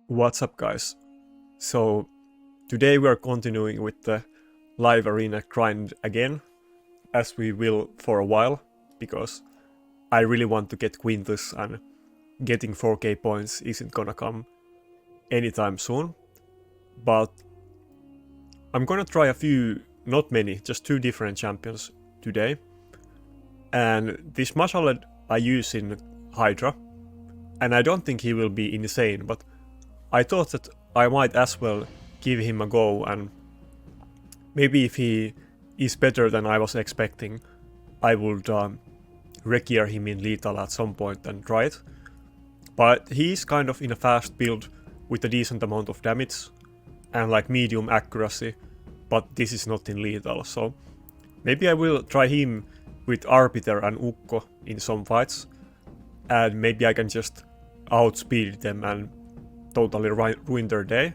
What's up, guys? So today we are continuing with the live arena grind again, as we will for a while, because I really want to get Quintus, and getting 4k points isn't gonna come anytime soon. But I'm gonna try a few, not many, just 2 different champions today. And this Mashaled I use in Hydra, and I don't think he will be insane, but I thought that I might as well give him a go, and maybe if he is better than I was expecting, I would regear him in lethal at some point and try it. But he is kind of in a fast build with a decent amount of damage and like medium accuracy, but this is not in lethal, so maybe I will try him with Arbiter and Ukko in some fights, and maybe I can just outspeed them and totally ruin their day,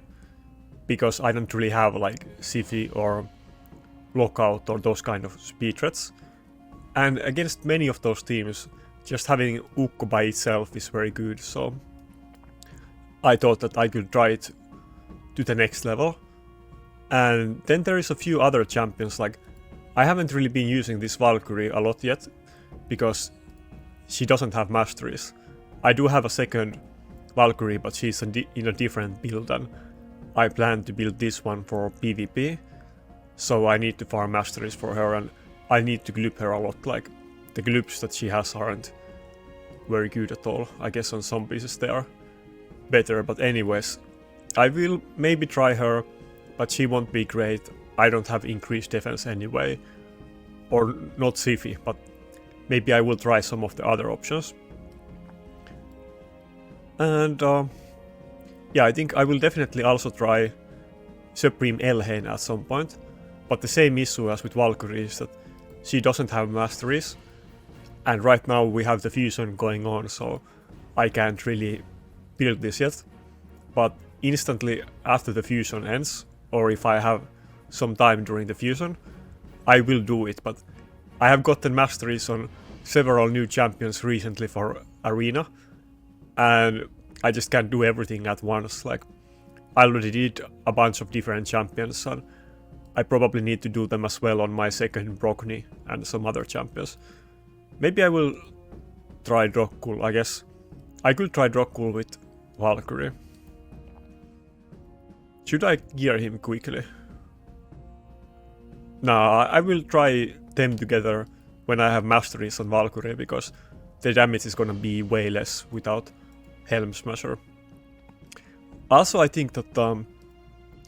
because I don't really have like Siphi or Lockout or those kind of speed threats. And against many of those teams, just having Ukko by itself is very good, so I thought that I could try it to the next level. And then there is a few other champions, like I haven't really been using this Valkyrie a lot yet, because she doesn't have masteries. I do have a second Valkyrie, but she's in a different build, and I plan to build this one for PvP, so I need to farm masteries for her, and I need to gloop her a lot. Like, the gloops that she has aren't very good at all. I guess on some pieces they are better, but anyways, I will maybe try her, but she won't be great. I don't have increased defense anyway, or not Siphi, but maybe I will try some of the other options. And yeah, I think I will definitely also try Supreme Elhain at some point, but the same issue as with Valkyrie is that she doesn't have masteries, and right now we have the fusion going on, so I can't really build this yet. But instantly after the fusion ends, or if I have some time during the fusion, I will do it. But I have gotten masteries on several new champions recently for Arena, and I just can't do everything at once. Like, I already did a bunch of different champions, and I probably need to do them as well on my second Brogni and some other champions. Maybe I will try Drokul, I guess. I could try Drokul with Valkyrie. Should I gear him quickly? Nah, I will try them together when I have masteries on Valkyrie, because the damage is gonna be way less without Helm Smasher. Also, I think that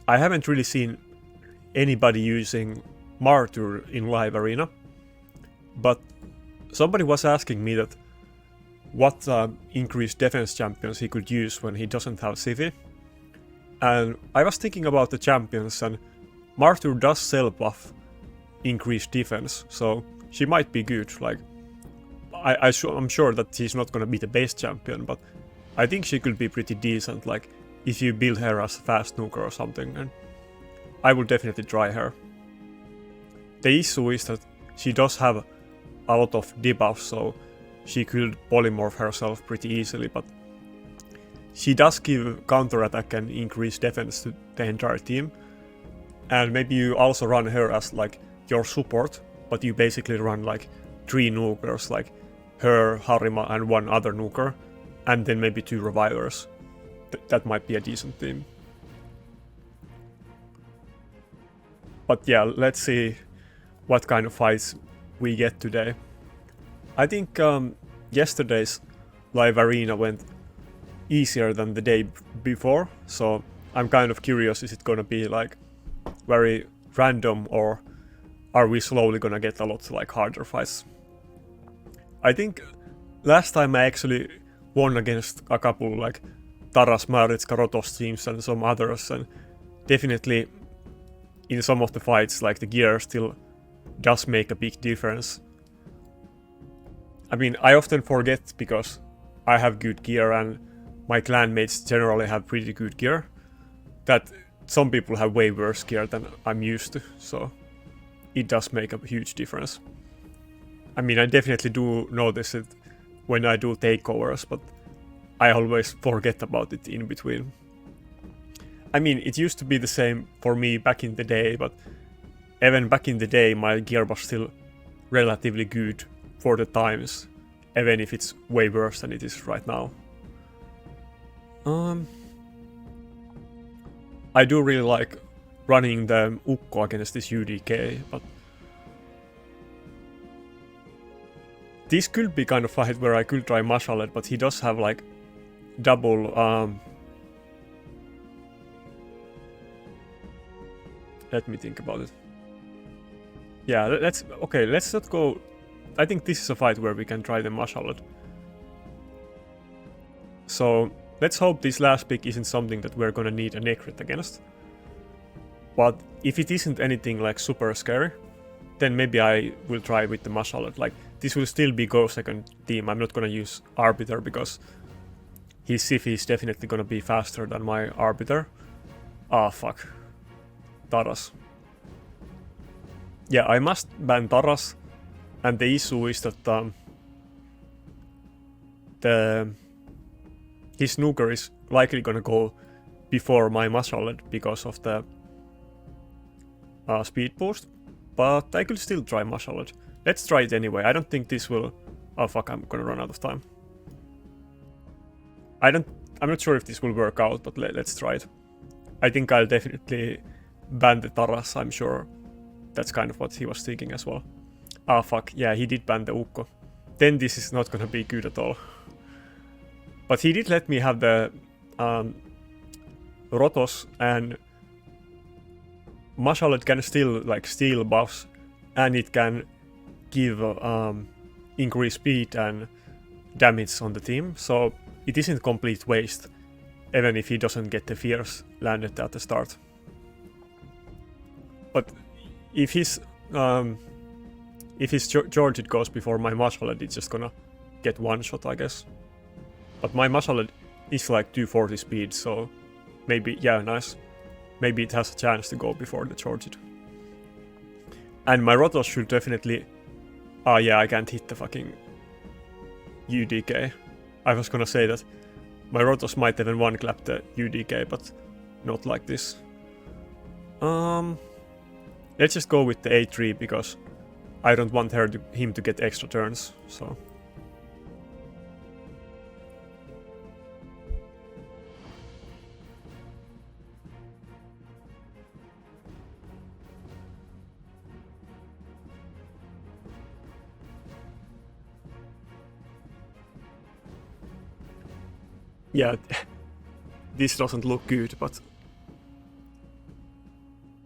I haven't really seen anybody using Martyr in live arena, but somebody was asking me that what increased defense champions he could use when he doesn't have Siphi, and I was thinking about the champions, and Martyr does self-buff increased defense, so she might be good. Like, I'm sure that she's not gonna be the best champion, but I think she could be pretty decent, like if you build her as a fast nuker or something, and I would definitely try her. The issue is that she does have a lot of debuffs, so she could polymorph herself pretty easily, but she does give counterattack and increase defense to the entire team. And maybe you also run her as like your support, but you basically run like 3 nukers, like her, Harima, and 1 other nuker, and then maybe 2 revivers. That might be a decent team. But yeah, let's see what kind of fights we get today. I think yesterday's live arena went easier than the day before, so I'm kind of curious, is it gonna be like very random, or are we slowly gonna get a lot like harder fights? I think last time I actually won against a couple like Taras, Maritz, Karotos teams and some others, and definitely in some of the fights like the gear still does make a big difference. I mean, I often forget because I have good gear and my clanmates generally have pretty good gear, that some people have way worse gear than I'm used to, so it does make a huge difference. I mean, I definitely do notice it when I do takeovers, but I always forget about it in between. I mean, it used to be the same for me back in the day, but even back in the day, my gear was still relatively good for the times, even if it's way worse than it is right now. I do really like running the Ukko against this UDK, but this could be kind of a fight where I could try Mashaled, but he does have like double let me think about it. Yeah, let's not go. I think this is a fight where we can try the Mashaled. So let's hope this last pick isn't something that we're gonna need a Necrit against. But if it isn't anything like super scary, then maybe I will try with the Mashaled. Like, this will still be Go second team. I'm not gonna use Arbiter because his Siphi is definitely gonna be faster than my Arbiter. Ah, fuck. Taras. Yeah, I must ban Taras, and the issue is that his snooker is likely gonna go before my Mashaled because of the speed boost, but I could still try Mashaled. Let's try it anyway. I don't think this will... Oh fuck, I'm gonna run out of time. I'm not sure if this will work out, but let's try it. I think I'll definitely ban the Taras, I'm sure. That's kind of what he was thinking as well. Ah fuck, yeah, he did ban the Ukko. Then this is not gonna be good at all. But he did let me have the Rotos, and Mashaled can still like steal buffs, and it can give increased speed and damage on the team, so it isn't complete waste, even if he doesn't get the fears landed at the start. But if his Georgid goes before my Mashaled, it's just gonna get one shot, I guess. But my Mashaled is like 240 speed, so maybe, yeah, nice. Maybe it has a chance to go before the Georgid. And my Rotos should definitely... Ah, yeah, I can't hit the fucking UDK. I was gonna say that my Rotos might even one-clap the UDK, but not like this. Let's just go with the A3 because I don't want him to get extra turns, so... Yeah, this doesn't look good, but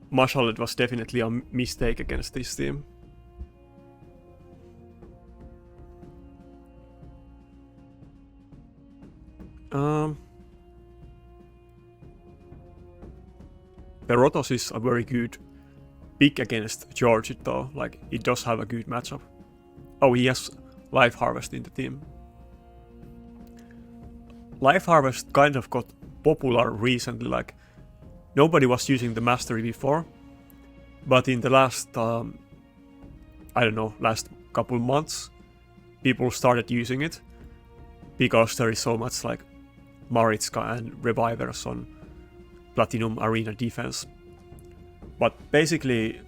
Mashaled was definitely a mistake against this team. The Rotos is a very good pick against Georgid though, like it does have a good matchup. Oh, he has Life Harvest in the team. Life Harvest kind of got popular recently, like nobody was using the mastery before, but in the last, I don't know, last couple months, people started using it because there is so much like Maritzka and Revivers on Platinum Arena defense. But basically,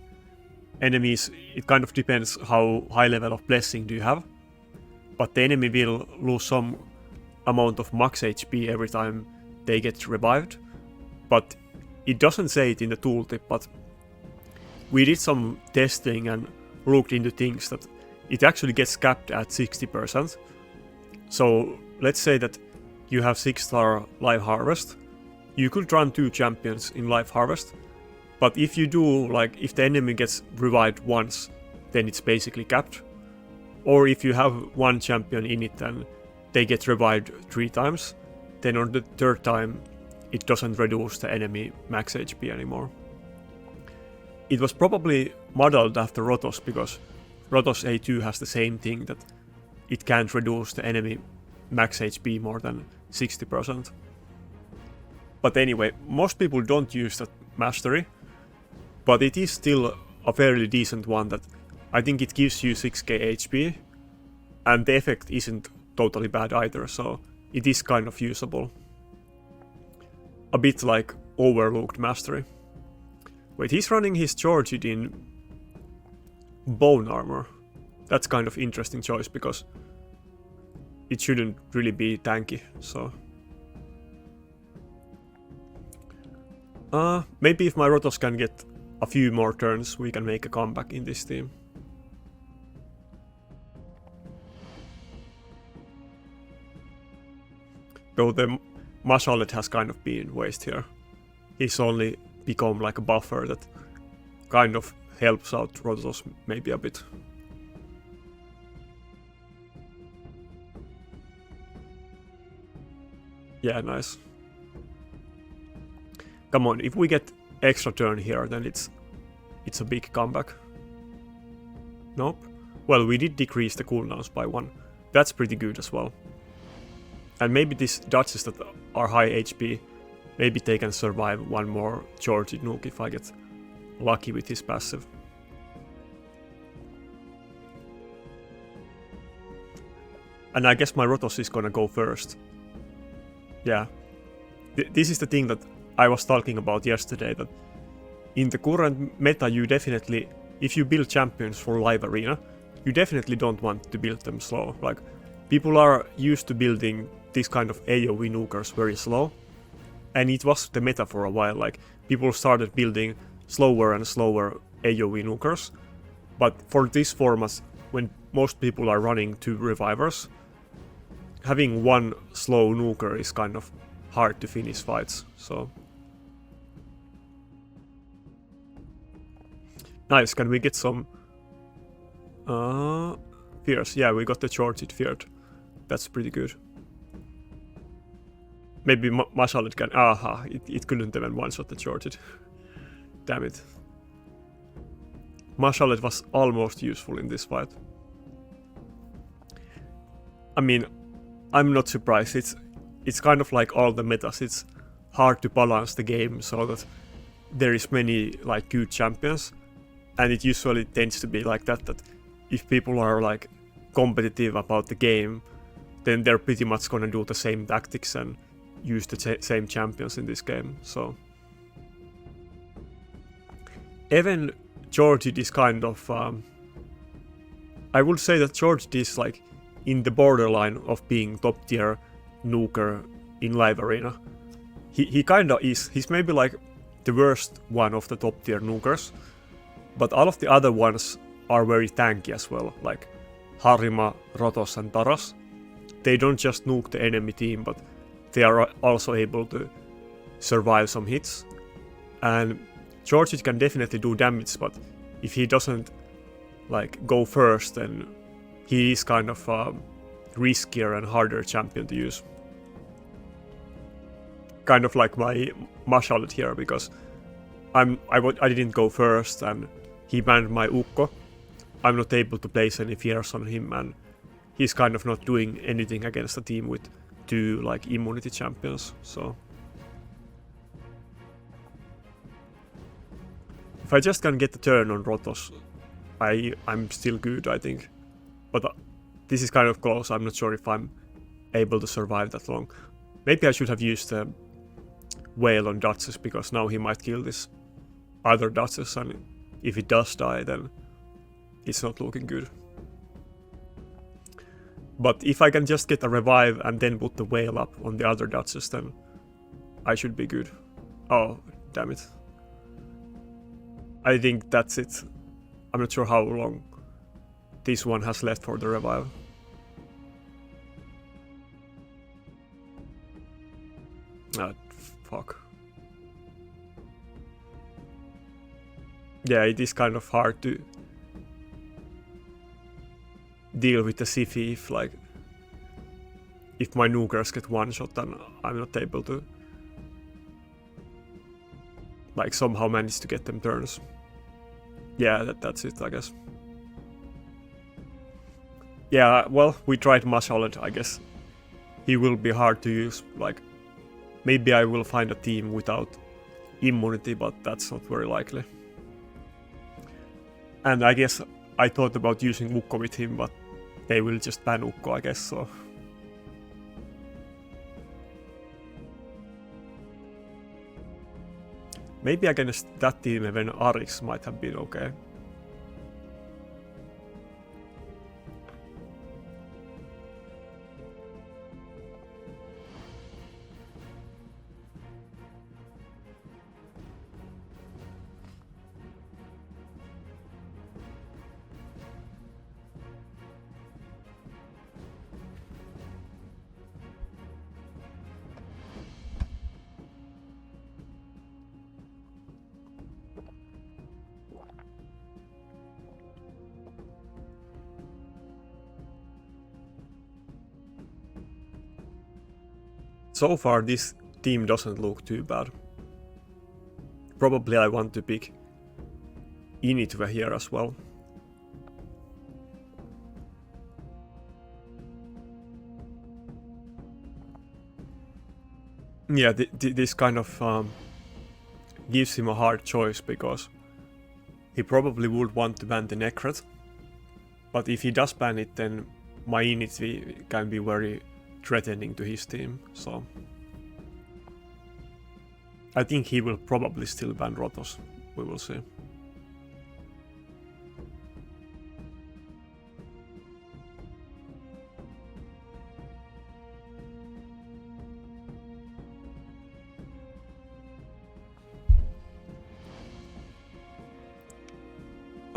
enemies, it kind of depends how high level of blessing do you have, but the enemy will lose some amount of max HP every time they get revived, but it doesn't say it in the tooltip, but we did some testing and looked into things that it actually gets capped at 60%. So let's say that you have 6-star Life Harvest, you could run 2 champions in Life Harvest, but if you do, like, if the enemy gets revived once, then it's basically capped. Or if you have 1 champion in it and they get revived 3 times, then on the 3rd time it doesn't reduce the enemy max HP anymore. It was probably modeled after Rotos because Rotos A2 has the same thing, that it can't reduce the enemy max HP more than 60%. But anyway, most people don't use that mastery, but it is still a fairly decent one that I think it gives you 6k HP, and the effect isn't totally bad either, so it is kind of usable. A bit like overlooked mastery. Wait, he's running his Georgid in bone armor. That's kind of interesting choice because it shouldn't really be tanky, so... maybe if my Rotos can get a few more turns, we can make a comeback in this team. Though the Mashalet has kind of been waste here. He's only become like a buffer that kind of helps out Rotos maybe a bit. Yeah, nice. Come on, if we get extra turn here, then it's a big comeback. Nope. Well, we did decrease the cooldowns by 1. That's pretty good as well. And maybe these Duchess that are high HP, maybe they can survive one more Georgid nuke if I get lucky with his passive. And I guess my Rotos is gonna go first. Yeah. This is the thing that I was talking about yesterday, that in the current meta you definitely, if you build champions for live arena, you definitely don't want to build them slow. Like, people are used to building this kind of AoE nukers very slow, and it was the meta for a while. Like, people started building slower and slower AoE nukers, but for this format, when most people are running 2 revivers, having one slow nuker is kind of hard to finish fights, so... Nice, can we get some... Fierce, yeah, we got the Georgid Feared. That's pretty good. Maybe Mashalet can... Aha, it couldn't even one-shot the Georgid. Damn it. Mashalet was almost useful in this fight. I mean, I'm not surprised. It's kind of like all the metas. It's hard to balance the game so that there is many like good champions, and it usually tends to be like that if people are like competitive about the game, then they're pretty much gonna do the same tactics and use the same champions in this game. So even Georgid is kind of I would say that Georgid is like in the borderline of being top tier nuker in live arena. He kinda is. He's maybe like the worst one of the top tier nukers, but all of the other ones are very tanky as well, like Harima, Rotos and Taras. They don't just nuke the enemy team, but they are also able to survive some hits. And Georgid can definitely do damage, but if he doesn't like go first, then he is kind of riskier and harder champion to use. Kind of like my Mashalet here, because I didn't go first and he banned my Ukko. I'm not able to place any fears on him, and he's kind of not doing anything against a team with 2 like immunity champions, so... If I just can get the turn on Rotos, I'm still good, I think. But this is kind of close. I'm not sure if I'm able to survive that long. Maybe I should have used the Whale on Duchess, because now he might kill this other Duchess, and if it does die, then it's not looking good. But if I can just get a revive and then put the Whale up on the other Duchess, then I should be good. Oh, damn it. I think that's it. I'm not sure how long this one has left for the revive. Ah, fuck. Yeah, it is kind of hard to deal with the Siphi if my nukers get one shot and I'm not able to like somehow manage to get them turns. Yeah, that's it, I guess. Yeah, well, we tried Mashalet, I guess. He will be hard to use, like, maybe I will find a team without immunity, but that's not very likely. And I guess I thought about using Ukko with him, but they will just ban Ukko, I guess, so... Maybe against that team even Arix might have been okay. So far this team doesn't look too bad. Probably I want to pick Initve here as well. Yeah, this kind of gives him a hard choice because he probably would want to ban the Necret. But if he does ban it, then my Initve can be very threatening to his team, so I think he will probably still ban Rotos. We will see.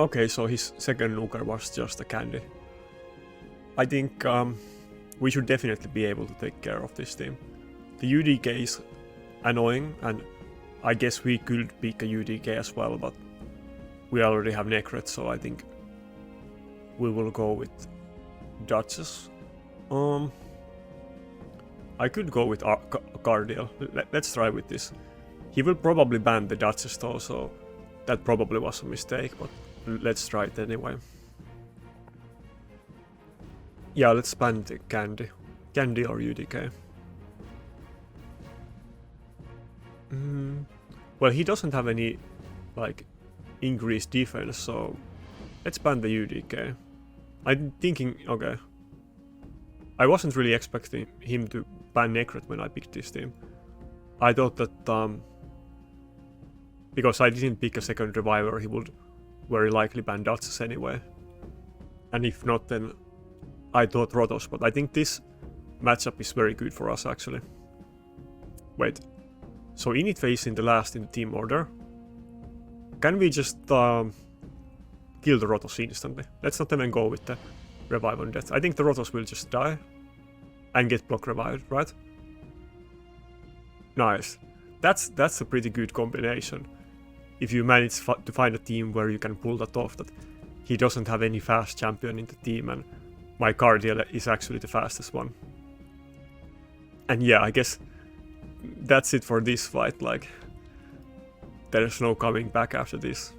Okay, so his second nuker was just a candy. I think we should definitely be able to take care of this team. The UDK is annoying, and I guess we could pick a UDK as well, but we already have Necret, so I think we will go with Duchess. I could go with Cardiel. Let's try with this. He will probably ban the Duchess though, so that probably was a mistake, but let's try it anyway. Yeah, let's ban the Candy. Candy or UDK. Well, he doesn't have any, like, increased defense, so let's ban the UDK. I'm thinking, okay. I wasn't really expecting him to ban Necret when I picked this team. I thought that, because I didn't pick a second reviver, he would very likely ban Duchess anyway. And if not, then I thought Rotos, but I think this matchup is very good for us actually. Wait, so Initve is in the last in the team order. Can we just kill the Rotos instantly? Let's not even go with the revive on death. I think the Rotos will just die and get block revived, right? Nice. That's a pretty good combination. If you manage to find a team where you can pull that off, that he doesn't have any fast champion in the team and my Cardiel is actually the fastest one. And yeah, I guess that's it for this fight, like, there's no coming back after this.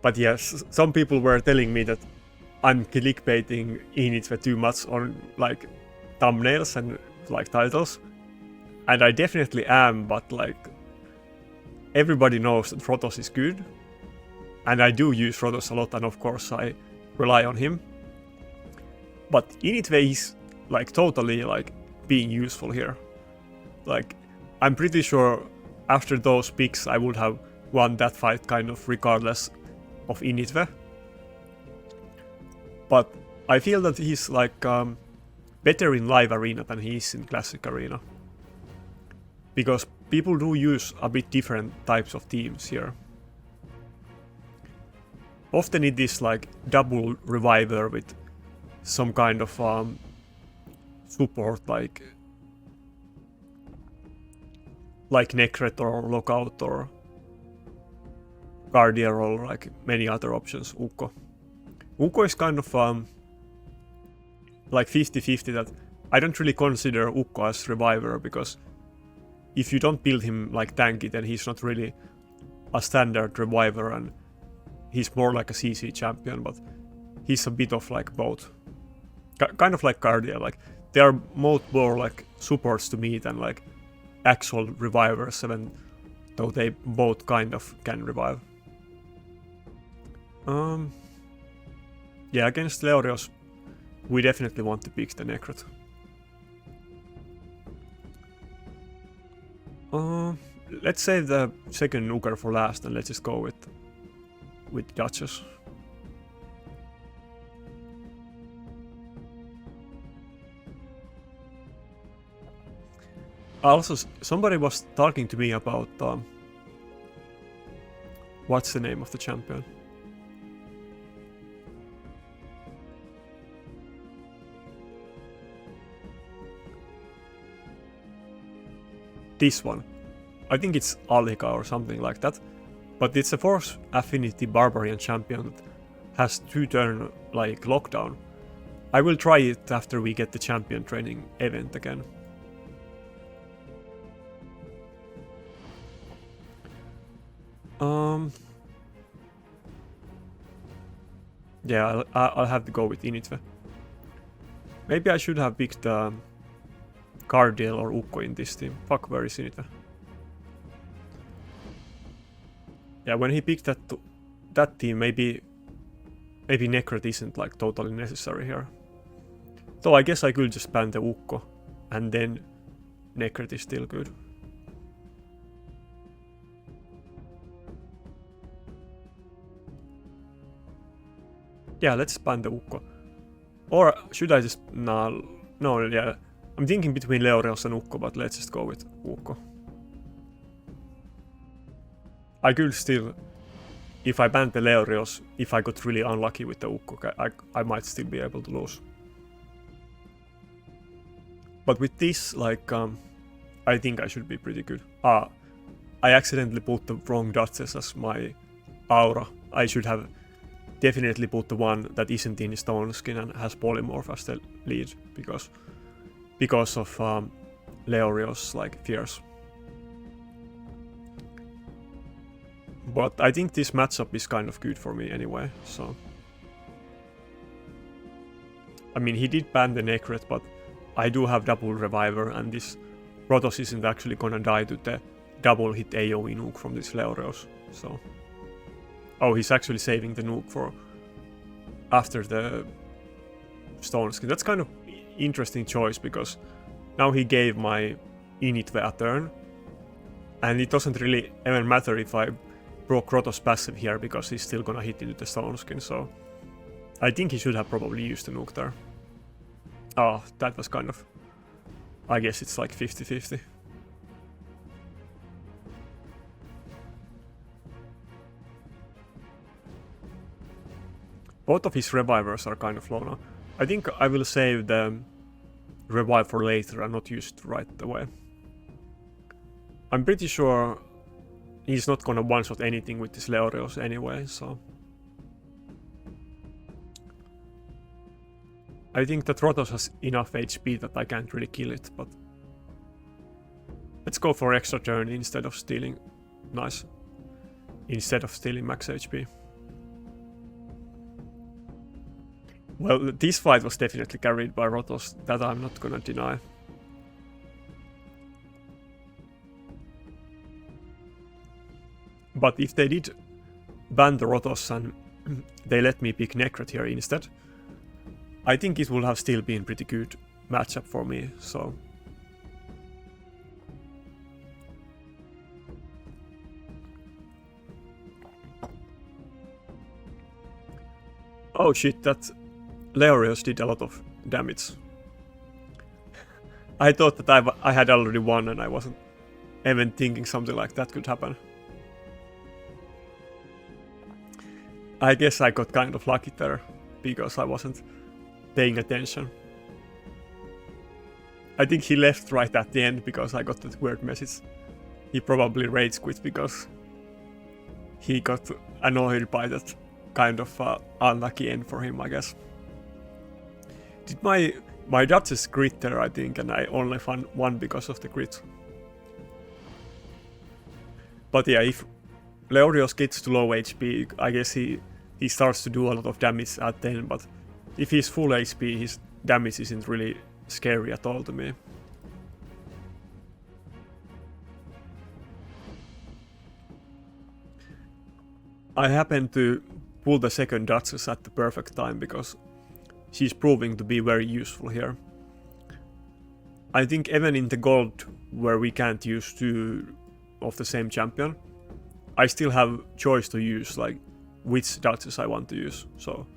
But yes, some people were telling me that I'm clickbaiting Initve too much on, like, thumbnails and, like, titles. And I definitely am, but, like, everybody knows that Rotos is good. And I do use Rotos a lot, and of course I rely on him. But Initve is, like, totally, like, being useful here. Like, I'm pretty sure after those picks I would have won that fight kind of regardless of Initve. But I feel that he's, like, better in live arena than he is in classic arena. Because people do use a bit different types of teams here. Often it is like double reviver with some kind of support like Necret or Lockout or Guardian or like many other options. Ukko. Ukko is kind of like 50-50 that I don't really consider Ukko as reviver, because if you don't build him like tanky, then he's not really a standard reviver, and he's more like a CC champion, but he's a bit of like both. Kind of like Guardian, like they are more like supports to me than like actual revivers, even though they both kind of can revive. Yeah, against Leorios, we definitely want to pick the Necret. Let's save the second nuker for last and let's just go with Duchess. Also, somebody was talking to me about what's the name of the champion? This one. I think it's Alika or something like that. But it's a Force Affinity Barbarian champion that has 2-turn like lockdown. I will try it after we get the champion training event again. Yeah, I'll have to go with Initve. Maybe I should have picked Cardale or Ukko in this team. Fuck, where is Initve? Yeah, when he picked that team, maybe Necret isn't like totally necessary here. Though I guess I could just ban the Ukko, and then Necret is still good. Yeah, let's ban the Ukko. Or should I just... No, yeah. I'm thinking between Leorios and Ukko, but let's just go with Ukko. I could still... If I banned the Leorios, if I got really unlucky with the Ukko, I might still be able to lose. But with this, like, I think I should be pretty good. I accidentally put the wrong Duchess as my aura. I should have definitely put the one that isn't in Stone Skin and has Polymorph as the lead, because of Leorios like fears. But I think this matchup is kind of good for me anyway, so... I mean, he did ban the Necret, but I do have double Reviver, and this Protoss isn't actually gonna die to the double hit AoE nuke from this Leorios, so... Oh, he's actually saving the nuke for after the Stone Skin. That's kind of interesting choice, because now he gave my Initve a turn, and it doesn't really even matter if I broke Protoss passive here, because he's still gonna hit into the Stone Skin, so I think he should have probably used the nuke there. Oh, that was kind of... I guess it's like 50-50. Both of his revivers are kind of low now. I think I will save the revive for later and not use it right away. I'm pretty sure he's not gonna one-shot anything with this Leorios anyway, so... I think that Protoss has enough HP that I can't really kill it, but... Let's go for extra turn instead of stealing... Nice. Instead of stealing max HP. Well, this fight was definitely carried by Protoss, that I'm not gonna deny. But if they did ban the Protoss and they let me pick Necret here instead, I think it would have still been pretty good matchup for me, so... Oh shit, that Leorios did a lot of damage. I thought that I had already won and I wasn't even thinking something like that could happen. I guess I got kind of lucky there, because I wasn't paying attention. I think he left right at the end because I got that weird message. He probably rage quit because he got annoyed by that kind of unlucky end for him, I guess. Did my Duchess crit there, I think, and I only found one because of the crit. But yeah, if Leorios gets to low HP, I guess he starts to do a lot of damage at the end, but if he's full HP, his damage isn't really scary at all to me. I happened to pull the second Duchess at the perfect time, because she's proving to be very useful here. I think even in the gold where we can't use 2 of the same champion, I still have choice to use like which Duchess I want to use, so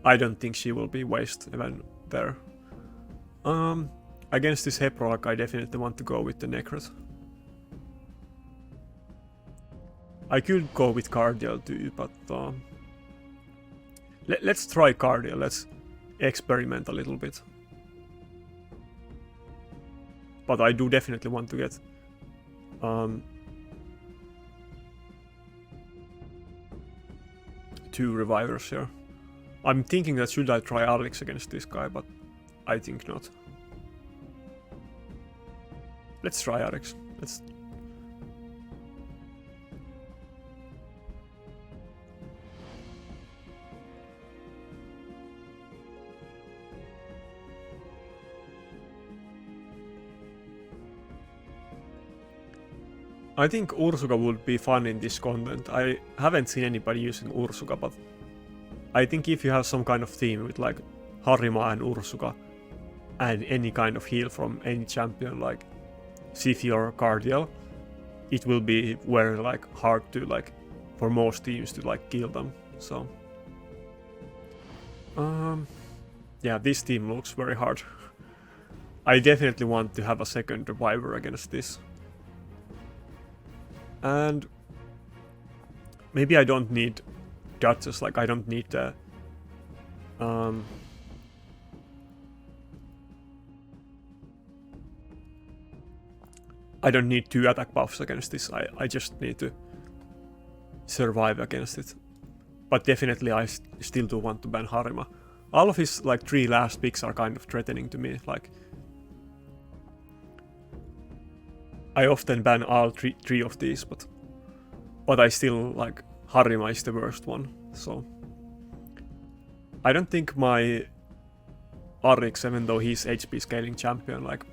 I don't think she will be waste even there. Against this Heprock, I definitely want to go with the Necret. I could go with Cardial too, but let's try Cardial, let's experiment a little bit. But I do definitely want to get 2 revivers here. I'm thinking that should I try Arix against this guy, but I think not. Let's try Arix. Let's. I think Ursuka would be fun in this content. I haven't seen anybody using Ursuka, but I think if you have some kind of theme with like Harima and Ursuka and any kind of heal from any champion like Siphi or Cardial, it will be very like hard to like for most teams to like kill them. So yeah, this team looks very hard. I definitely want to have a second reviver against this. And maybe I don't need Duchess, like I don't need the I don't need 2 attack buffs against this, I just need to survive against it. But definitely I still do want to ban Harima. All of his like 3 last picks are kind of threatening to me, like I often ban all three of these, but I still like Harima is the worst one, so I don't think my Arix, even though he's HP scaling champion, like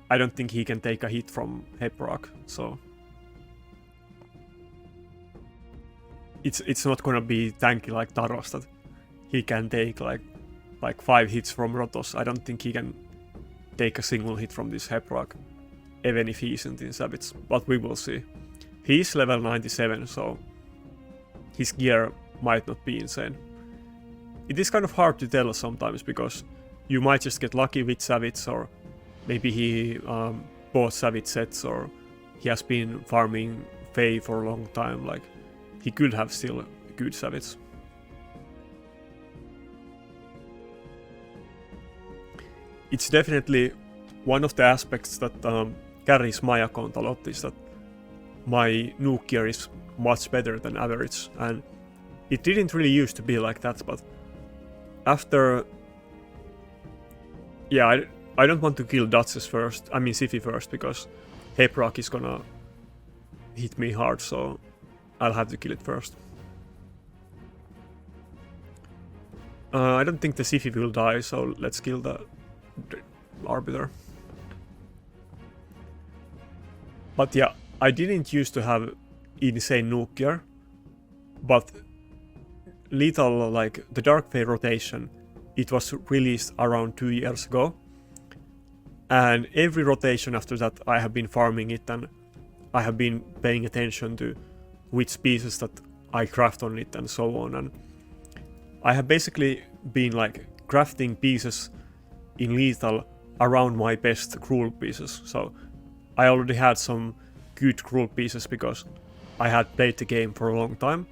I don't think he can take a hit from Heprock, so it's not gonna be tanky like Taros that he can take like 5 hits from Rotos. I don't think he can take a single hit from this Heprock, even if he isn't in Savage, but we will see. He's level 97, so his gear might not be insane. It is kind of hard to tell sometimes, because you might just get lucky with Savage, or maybe he bought Savage sets, or he has been farming Fae for a long time, like he could have still good Savage. It's definitely one of the aspects that carries my account a lot is that my nuke gear is much better than average, and it didn't really used to be like that, but after... Yeah, I don't want to kill Duchess first, I mean Siphi first, because Heprock is gonna hit me hard, so I'll have to kill it first. I don't think the Siphi will die, so let's kill the Arbiter. But yeah, I didn't used to have insane nuke gear, but lethal, like the Dark Fate rotation, it was released around 2 years ago, and every rotation after that I have been farming it, and I have been paying attention to which pieces that I craft on it and so on, and I have basically been like crafting pieces in lethal around my best cruel pieces, so I already had some good cruel pieces because I had played the game for a long time,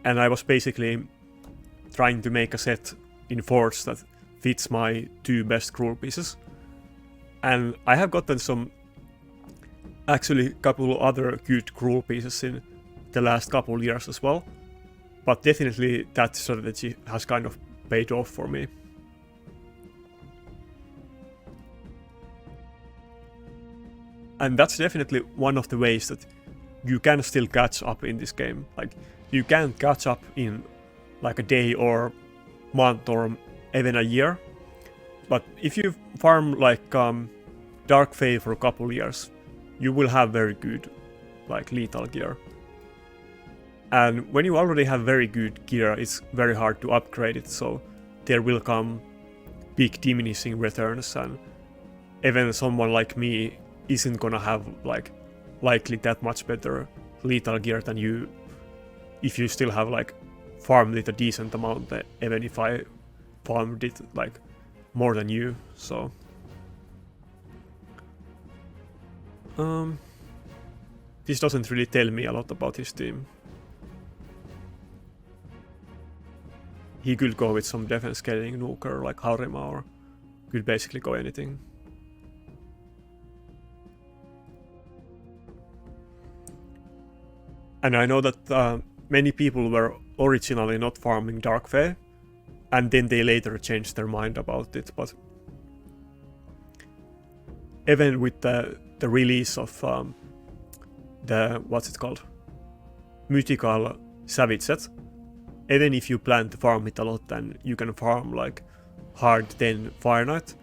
and I was basically trying to make a set in Forge that fits my 2 best cruel pieces. And I have gotten some, actually couple other good cruel pieces in the last couple years as well, but definitely that strategy has kind of paid off for me. And that's definitely one of the ways that you can still catch up in this game. Like, you can't catch up in like a day or month or even a year, but if you farm like Dark Fae for a couple years, you will have very good like lethal gear. And when you already have very good gear, it's very hard to upgrade it, so there will come big diminishing returns, and even someone like me, isn't gonna have like likely that much better lethal gear than you if you still have like farmed it a decent amount, even if I farmed it like more than you, so this doesn't really tell me a lot about his team. He could go with some defense scaling nuker like Harima, or could basically go anything. And I know that many people were originally not farming Dark Fae, and then they later changed their mind about it, but even with the release of the, what's it called, mythical Savage set, even if you plan to farm it a lot and you can farm like hard 10 Fire Knight,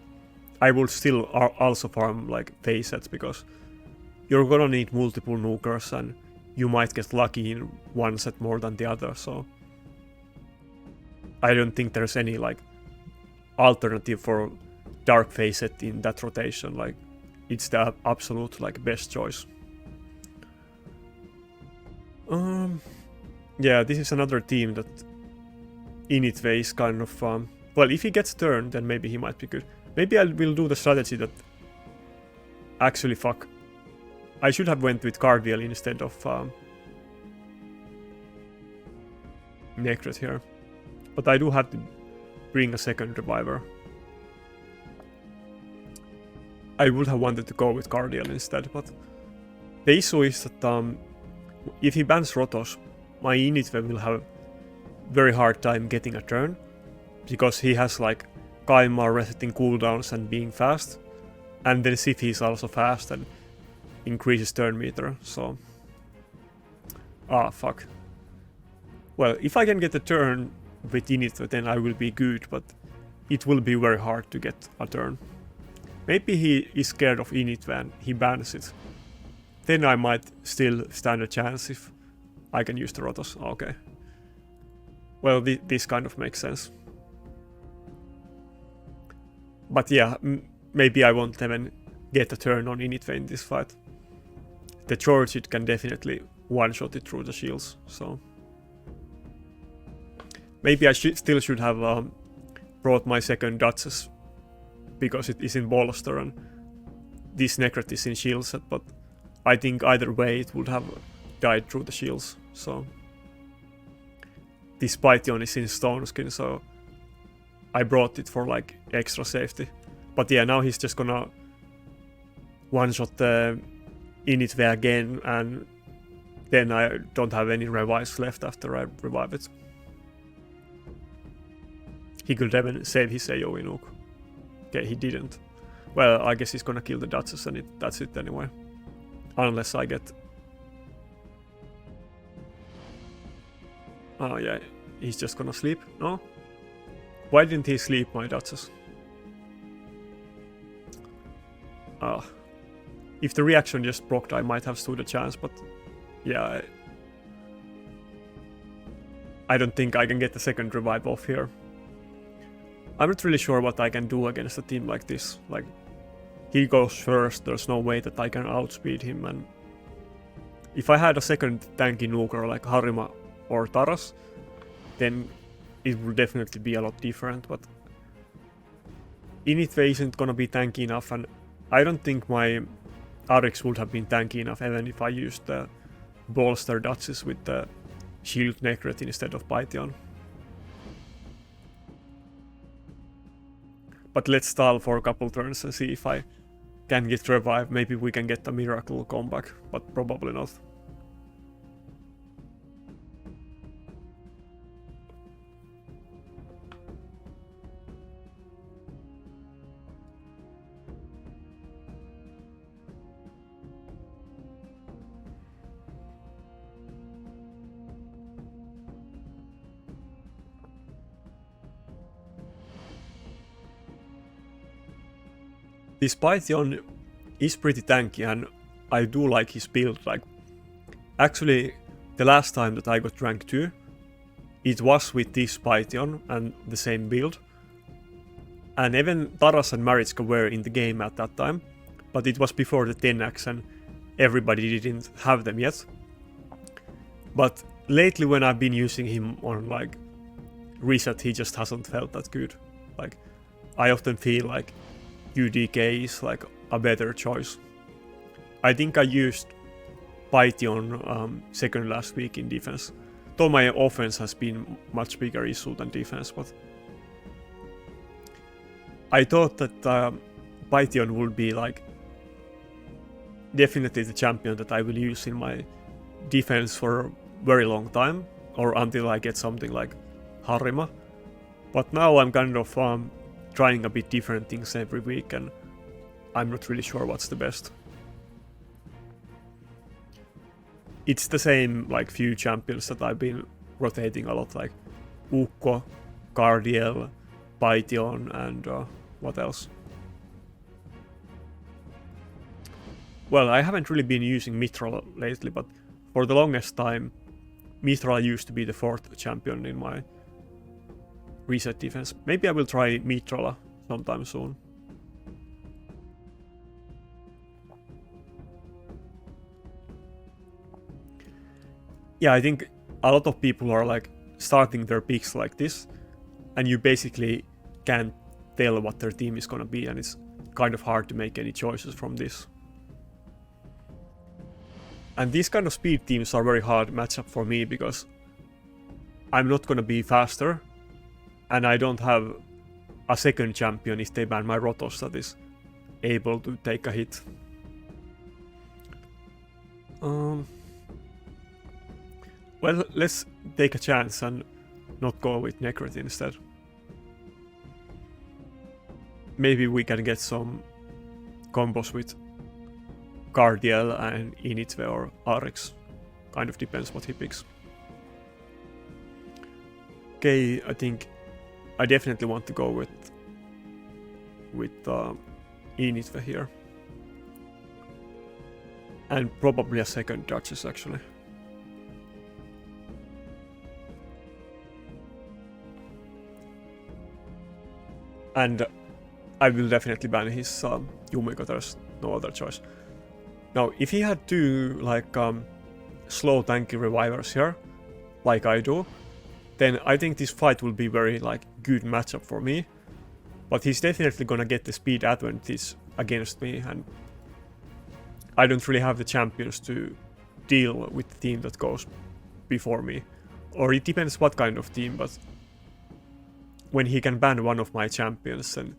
I will still also farm like Fae sets, because you're gonna need multiple nukers and you might get lucky in one set more than the other, so I don't think there's any like alternative for Dark Fae set in that rotation. Like, it's the absolute like best choice. Yeah, this is another team that Init Way is kind of well, if he gets turned, then maybe he might be good. Maybe I will do the strategy that actually fuck. I should have went with Cardiel instead of Necret here. But I do have to bring a second reviver. I would have wanted to go with Cardiel instead, but the issue is that if he bans Rotos, my Initve will have very hard time getting a turn, because he has like Kaimar resetting cooldowns and being fast, and then Siphi is also fast and increases turn meter, so fuck. Well, if I can get a turn with Initve, then I will be good, but it will be very hard to get a turn. Maybe he is scared of Initve and he bans it. Then I might still stand a chance if I can use the Rotos. Okay. Well, this kind of makes sense. But yeah, maybe I won't even get a turn on Initve in this fight. The George, it can definitely one-shot it through the shields, so maybe I still should have brought my second Duchess, because it is in bolster and this Necret is in shield set, but I think either way it would have died through the shields, so this Python is in stone skin, so I brought it for like extra safety. But yeah, now he's just gonna one-shot the Initve again, and then I don't have any revives left after I revive it. He could even save his AoE nuke. Okay, he didn't. Well, I guess he's gonna kill the Duchess and that's it anyway. Unless I get... Oh yeah, he's just gonna sleep? No? Why didn't he sleep, my Duchess? If the reaction just procced, I might have stood a chance, but yeah, I don't think I can get the second revive off here. I'm not really sure what I can do against a team like this. Like, he goes first, there's no way that I can outspeed him, and if I had a second tanky nuker like Harima or Taras, then it would definitely be a lot different, but Initve isn't gonna be tanky enough, and I don't think my Arix would have been tanky enough even if I used the bolster Duchess with the shield Necret instead of Python. But let's stall for a couple turns and see if I can get revived. Maybe we can get a miracle comeback, but probably not. This Python is pretty tanky and I do like his build. Like, actually, the last time that I got rank 2, it was with this Python and the same build. And even Taras and Marichka were in the game at that time. but it was before the 10x and everybody didn't have them yet. But lately when I've been using him on like reset, he just hasn't felt that good. Like I often feel like UDK is like a better choice. I think I used Python second last week in defense, though my offense has been much bigger issue than defense, but I thought that Python would be like definitely the champion that I will use in my defense for a very long time, or until I get something like Harima. But now I'm kind of trying a bit different things every week, and I'm not really sure what's the best. It's the same like few champions that I've been rotating a lot, like Ukko, Cardiel, Python, and what else? Well, I haven't really been using Mithral lately, but for the longest time, Mithral used to be the 4th champion in my reset defense. Maybe I will try Mithral sometime soon. Yeah, I think a lot of people are like starting their picks like this, and you basically can't tell what their team is gonna be, and it's kind of hard to make any choices from this. And these kind of speed teams are very hard matchup for me because I'm not gonna be faster, and I don't have a second champion if they ban my Rotos that is able to take a hit. Well, let's take a chance and not go with Necret instead. Maybe we can get some combos with Cardiel and Initve or Arix. Kind of depends what he picks. Okay, I think I definitely want to go with Initve here. And probably a second Duchess actually. And I will definitely ban his Yumiko, there's no other choice. Now, if he had two like slow tanky revivers here, like I do, then I think this fight will be very like good matchup for me. But he's definitely gonna get the speed advantage against me, and I don't really have the champions to deal with the team that goes before me. Or it depends what kind of team, but when he can ban one of my champions, then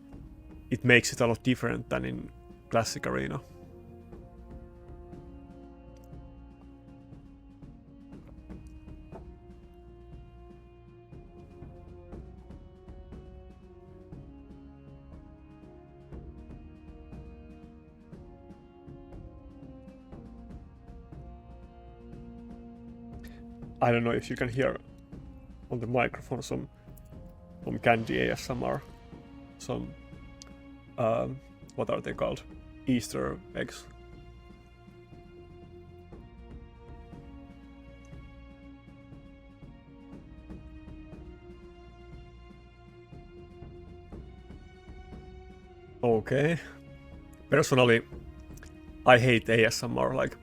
it makes it a lot different than in Classic Arena. I don't know if you can hear on the microphone some Candy ASMR, some what are they called? Easter eggs. Okay. Personally, I hate ASMR, like,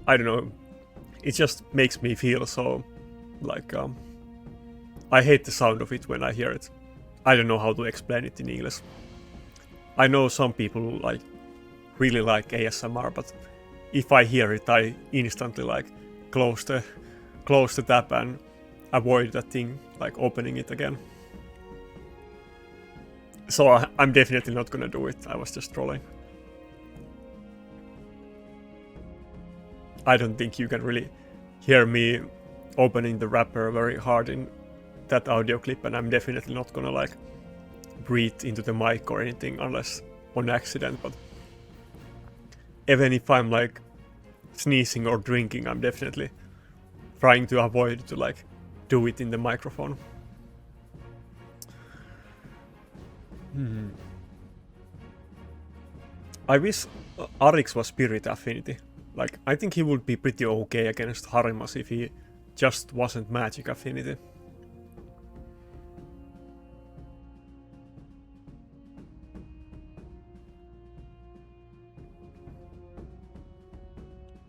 I don't know, it just makes me feel so, like, I hate the sound of it when I hear it. I don't know how to explain it in English. I know some people, like, really like ASMR, but if I hear it, I instantly, like, close the tab and avoid that thing, like, opening it again. So I'm definitely not gonna do it, I was just trolling. I don't think you can really hear me opening the wrapper very hard in that audio clip, and I'm definitely not gonna like breathe into the mic or anything unless on accident, but even if I'm like sneezing or drinking, I'm definitely trying to avoid to like do it in the microphone. I wish Arix was Spirit Affinity. Like, I think he would be pretty okay against Harimas if he just wasn't Magic Affinity.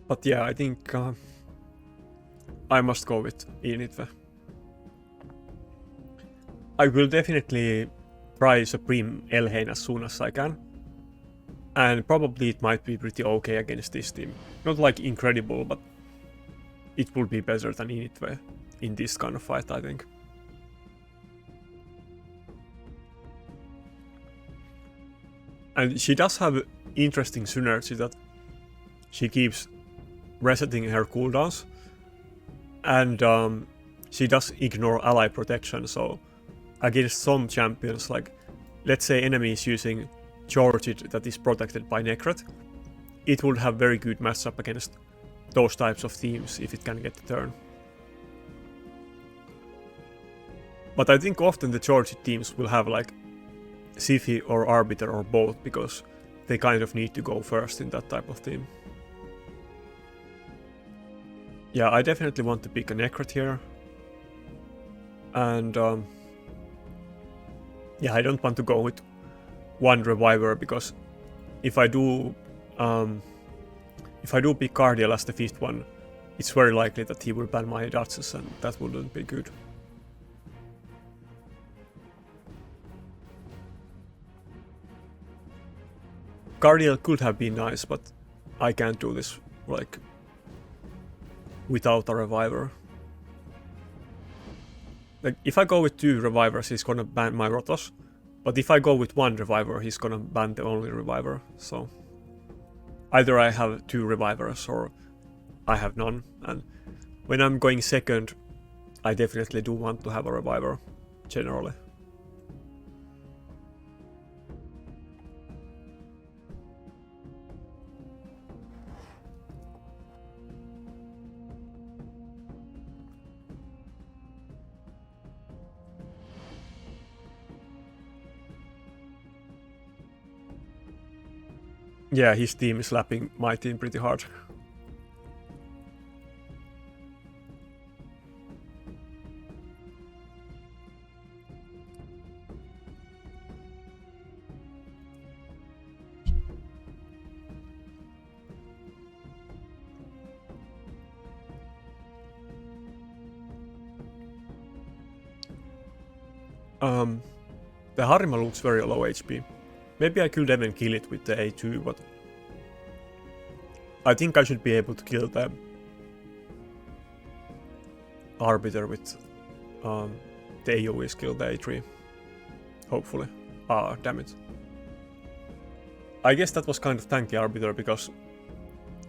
But yeah, I think I must go with Initve. I will definitely try Supreme Elhain as soon as I can. And probably it might be pretty okay against this team. Not like incredible, but it will be better than Initve in this kind of fight, I think. And she does have interesting synergy that she keeps resetting her cooldowns. And she does ignore ally protection, so against some champions, like let's say enemy is using Georgid that is protected by Necret, it would have very good matchup against those types of teams if it can get the turn. But I think often the Georgid teams will have like Siphi or Arbiter or both, because they kind of need to go first in that type of team. Yeah, I definitely want to pick a Necret here. And yeah, I don't want to go with one Reviver, because if I do pick Cardiel as the 5th one, it's very likely that he will ban my Duchess, and that wouldn't be good. Cardiel could have been nice, but I can't do this like without a Reviver. Like if I go with 2 Revivers, he's gonna ban my Rotos. But if I go with 1 Reviver, he's gonna ban the only Reviver. So either I have 2 Revivers or I have none. And when I'm going second, I definitely do want to have a Reviver, generally. Yeah, his team is slapping my team pretty hard. The Harima looks very low HP. Maybe I could even kill it with the A2, but I think I should be able to kill the Arbiter with the AoE skill, the A3. Hopefully. Ah, damn it. I guess that was kind of tanky Arbiter, because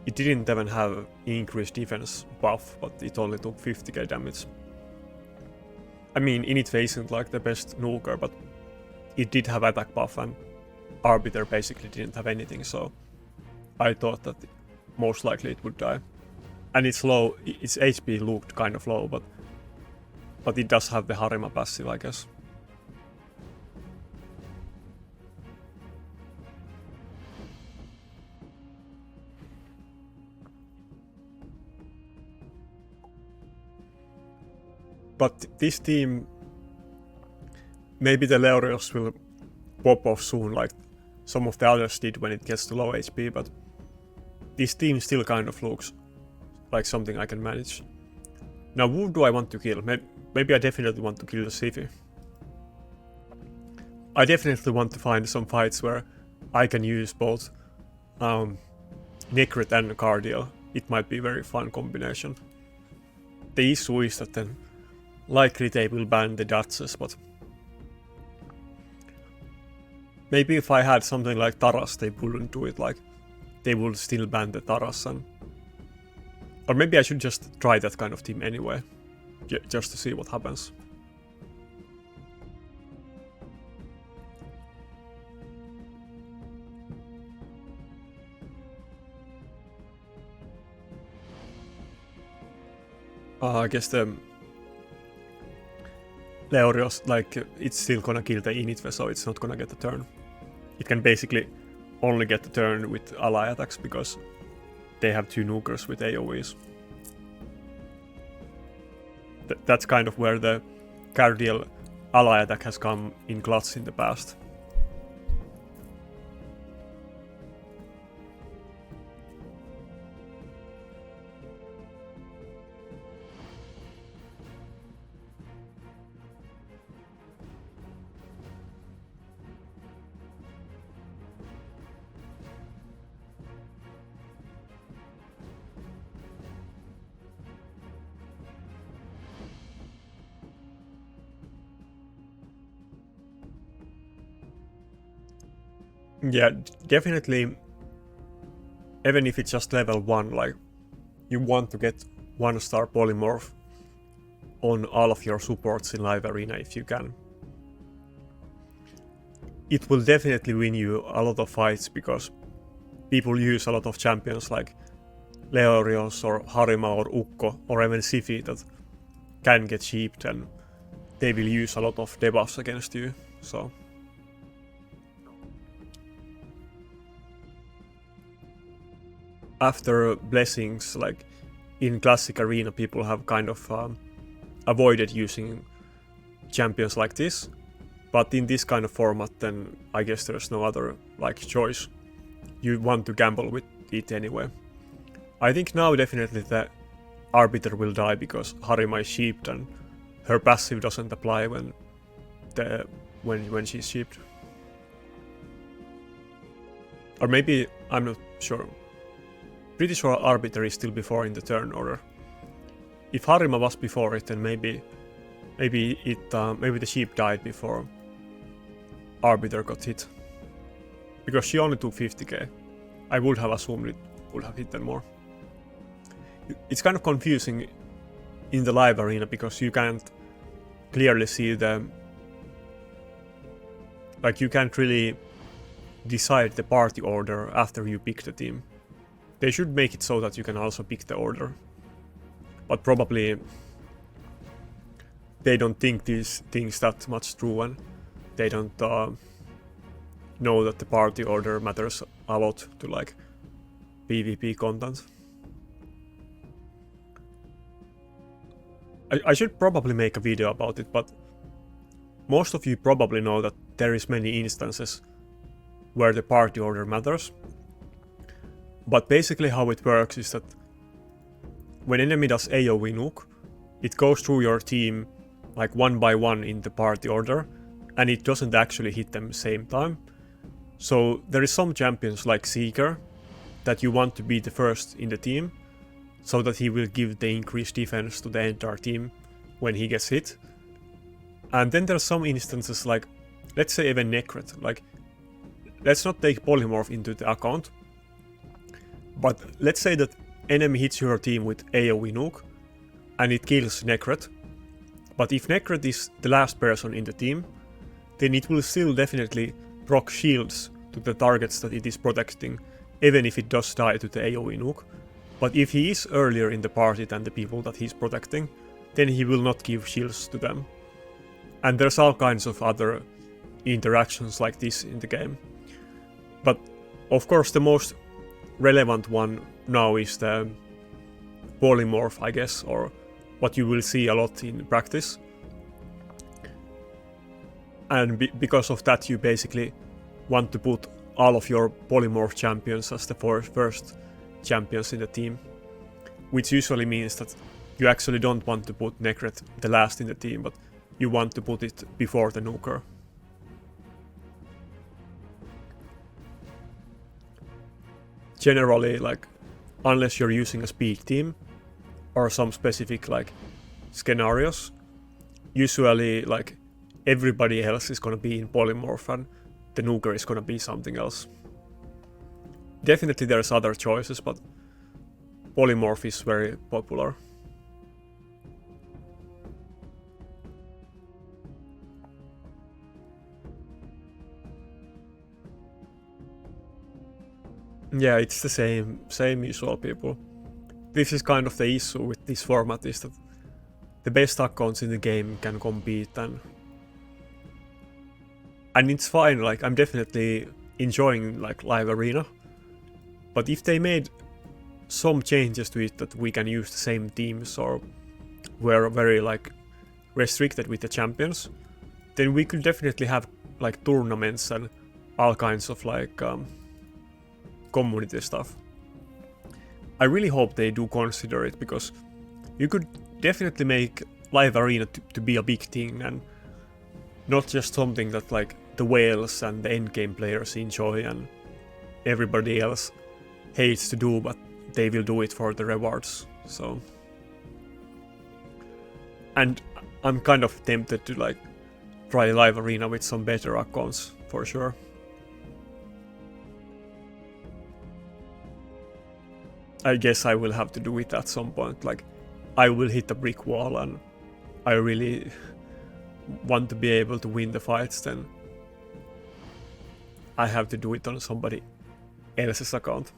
it didn't even have increased defense buff, but it only took 50k damage. I mean, Initve isn't like the best nuker, but it did have attack buff, and Arbiter basically didn't have anything, so I thought that most likely it would die. And it's low, its HP looked kind of low, but it does have the Harima passive, I guess. But this team, maybe the Leorios will pop off soon, like some of the others did when it gets to low HP, but this team still kind of looks like something I can manage. Now, who do I want to kill? Maybe I definitely want to kill the Siphi. I definitely want to find some fights where I can use both Necret and Cardiel. It might be a very fun combination. The issue is that then likely they will ban the Duchess, but maybe if I had something like Taras, they wouldn't do it. Like, they would still ban the Taras, and or maybe I should just try that kind of team anyway, just to see what happens. I guess the Leorios, like, it's still gonna kill the Initve, so it's not gonna get the turn. It can basically only get the turn with ally attacks, because they have 2 nukers with AoEs. That's kind of where the Cardiel ally attack has come in clutch in the past. Yeah, definitely. Even if it's just level 1, like you want to get 1-star Polymorph on all of your supports in Live Arena if you can. It will definitely win you a lot of fights because people use a lot of champions like Leorios or Harima or Ukko or even Sifi that can get sheeped, and they will use a lot of debuffs against you. So after blessings, like in classic arena, people have kind of avoided using champions like this, but in this kind of format, then I guess there's no other like choice. You want to gamble with it anyway. I think now definitely the Arbiter will die because Harima is sheeped and her passive doesn't apply when she's sheeped. Or maybe, I'm not sure. Pretty sure Arbiter is still before in the turn order. If Harima was before it, then maybe the sheep died before Arbiter got hit. Because she only took 50k. I would have assumed it would have hit them more. It's kind of confusing in the live arena because you can't clearly see the... Like, you can't really decide the party order after you pick the team. They should make it so that you can also pick the order. But probably they don't think these things that much true, and they don't know that the party order matters a lot to like PvP content. I should probably make a video about it, but most of you probably know that there is many instances where the party order matters. But basically how it works is that when enemy does AoE nuke, it goes through your team like one by one in the party order, and it doesn't actually hit them same time. So there is some champions like Seeker that you want to be the first in the team, so that he will give the increased defense to the entire team when he gets hit. And then there's some instances like, let's say even Necret, like, let's not take Polymorph into the account, but let's say that enemy hits your team with AoE nuke, and it kills Necret, but if Necret is the last person in the team, then it will still definitely proc shields to the targets that it is protecting, even if it does die to the AoE nuke. But if he is earlier in the party than the people that he's protecting, then he will not give shields to them. And there's all kinds of other interactions like this in the game. But of course the most relevant one now is the Polymorph, I guess, or what you will see a lot in practice. And because of that, you basically want to put all of your Polymorph champions as the first champions in the team, which usually means that you actually don't want to put Necret the last in the team, but you want to put it before the nuker. Generally, like, unless you're using a speed team or some specific like scenarios, usually like everybody else is gonna be in Polymorph and the nuker is gonna be something else. Definitely there's other choices, but Polymorph is very popular. Yeah, it's the same usual people. This is kind of the issue with this format, is that the best accounts in the game can compete, and it's fine. Like, I'm definitely enjoying like live arena, but if they made some changes to it that we can use the same teams or were very like restricted with the champions, then we could definitely have like tournaments and all kinds of like community stuff. I really hope they do consider it, because you could definitely make live arena to be a big thing and not just something that like the whales and the endgame players enjoy and everybody else hates to do, but they will do it for the rewards. So, and I'm kind of tempted to like try live arena with some better accounts for sure. I guess I will have to do it at some point. Like, I will hit a brick wall and I really want to be able to win the fights, then I have to do it on somebody else's account.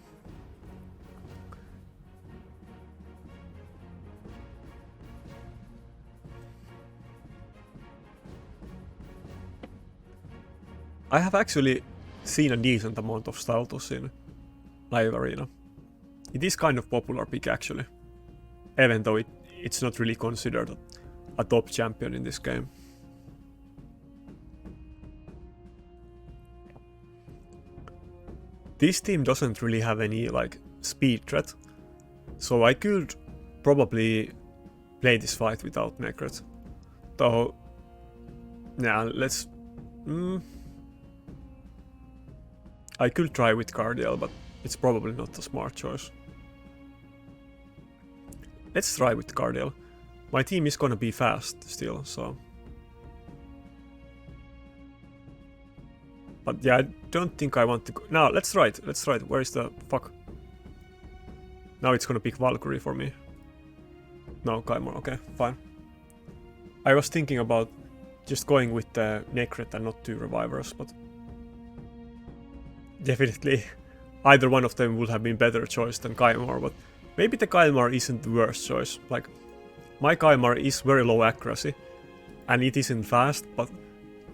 I have actually seen a decent amount of Staltus in Live Arena. It is kind of popular pick actually, even though it's not really considered a top champion in this game. This team doesn't really have any like speed threat, so I could probably play this fight without Necret. Though, yeah, let's... I could try with Cardiel, but it's probably not a smart choice. Let's try with Cardiel. My team is gonna be fast still, so... But yeah, I don't think I want to go... No, let's try it, let's try it. Where is the... Fuck. Now it's gonna pick Valkyrie for me. No, Kaimor, okay, fine. I was thinking about just going with the Necret and not 2 revivers, but... Definitely, either one of them would have been better choice than Kaimor, but maybe the Kaimor isn't the worst choice. Like, my Kaimor is very low accuracy, and it isn't fast, but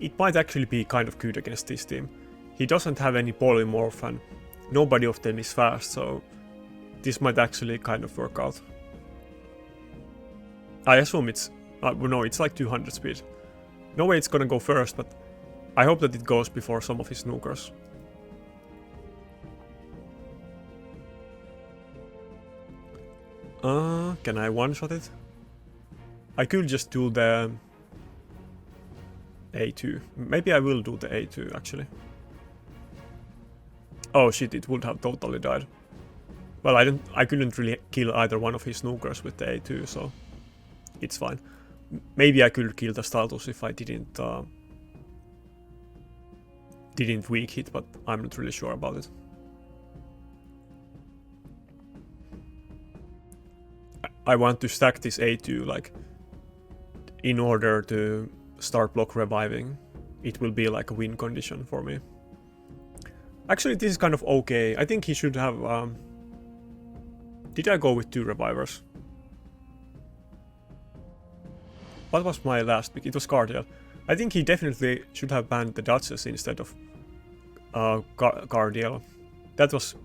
it might actually be kind of good against this team. He doesn't have any Polymorph, and nobody of them is fast, so this might actually kind of work out. I assume it's... no, it's like 200 speed. No way it's gonna go first, but I hope that it goes before some of his snookers. Can I one-shot it? I could just do the A2. Maybe I will do the A2 actually. Oh shit, it would have totally died. Well, I couldn't really kill either one of his snookers with the A2, so it's fine. Maybe I could kill the Staltus if I didn't weak hit, but I'm not really sure about it. I want to stack this A2 like in order to start block reviving. It will be like a win condition for me. Actually, this is kind of okay. I think he should have... Did I go with 2 revivers? What was my last pick? It was Cardiel. I think he definitely should have banned the Duchess instead of Cardiel. That was...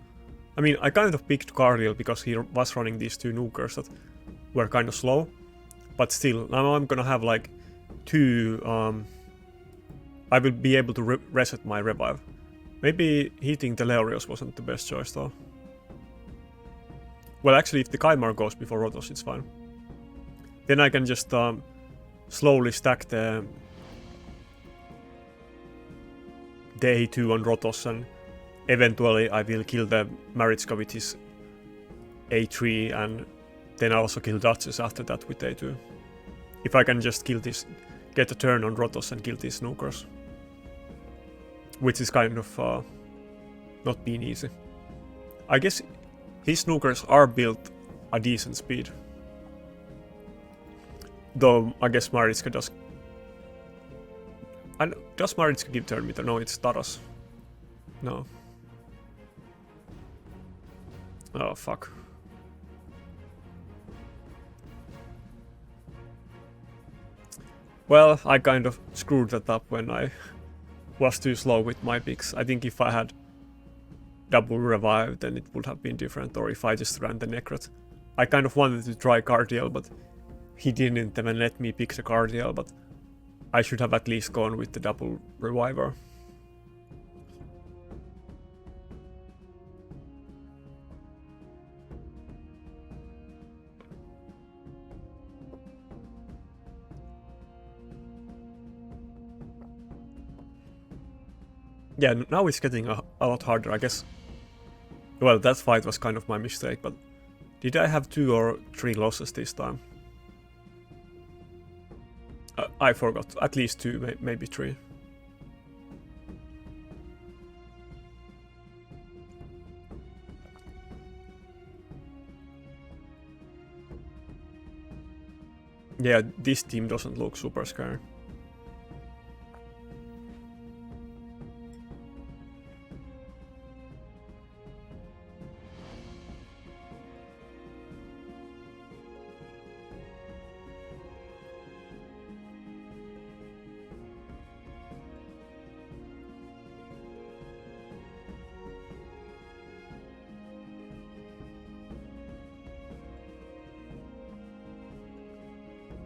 I mean, I kind of picked Cardiel because he was running these 2 nukers that were kind of slow. But still, now I'm gonna have like 2... I will be able to reset my revive. Maybe hitting the Leorios wasn't the best choice though. Well, actually, if the Kaimar goes before Rotos, it's fine. Then I can just slowly stack the A2 on Rotos, and eventually I will kill the Maritzka with his A3, and then I also kill Duchess after that with A2. If I can just kill this, get a turn on Rotos and kill these snookers. Which is kind of not being easy. I guess his snookers are built a decent speed. Though I guess Maritzka does... does Maritzka give turn meter? No, it's Taras. No. Oh, fuck. Well, I kind of screwed that up when I was too slow with my picks. I think if I had double revive, then it would have been different, or if I just ran the Necret. I kind of wanted to try Cardiel, but he didn't even let me pick the Cardiel, but I should have at least gone with the double reviver. Yeah, now it's getting a lot harder, I guess. Well, that fight was kind of my mistake, but did I have 2 or 3 losses this time? I forgot. At least 2, maybe 3. Yeah, this team doesn't look super scary.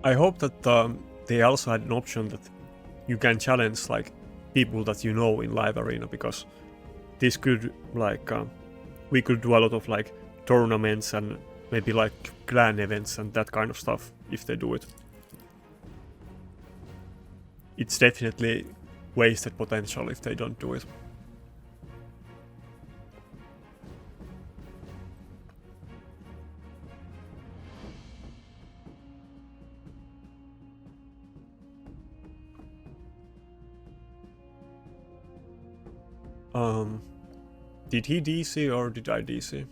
I hope that they also had an option that you can challenge like people that you know in live arena, because this could like we could do a lot of like tournaments and maybe like clan events and that kind of stuff if they do it. It's definitely wasted potential if they don't do it. Did he DC or did I DC?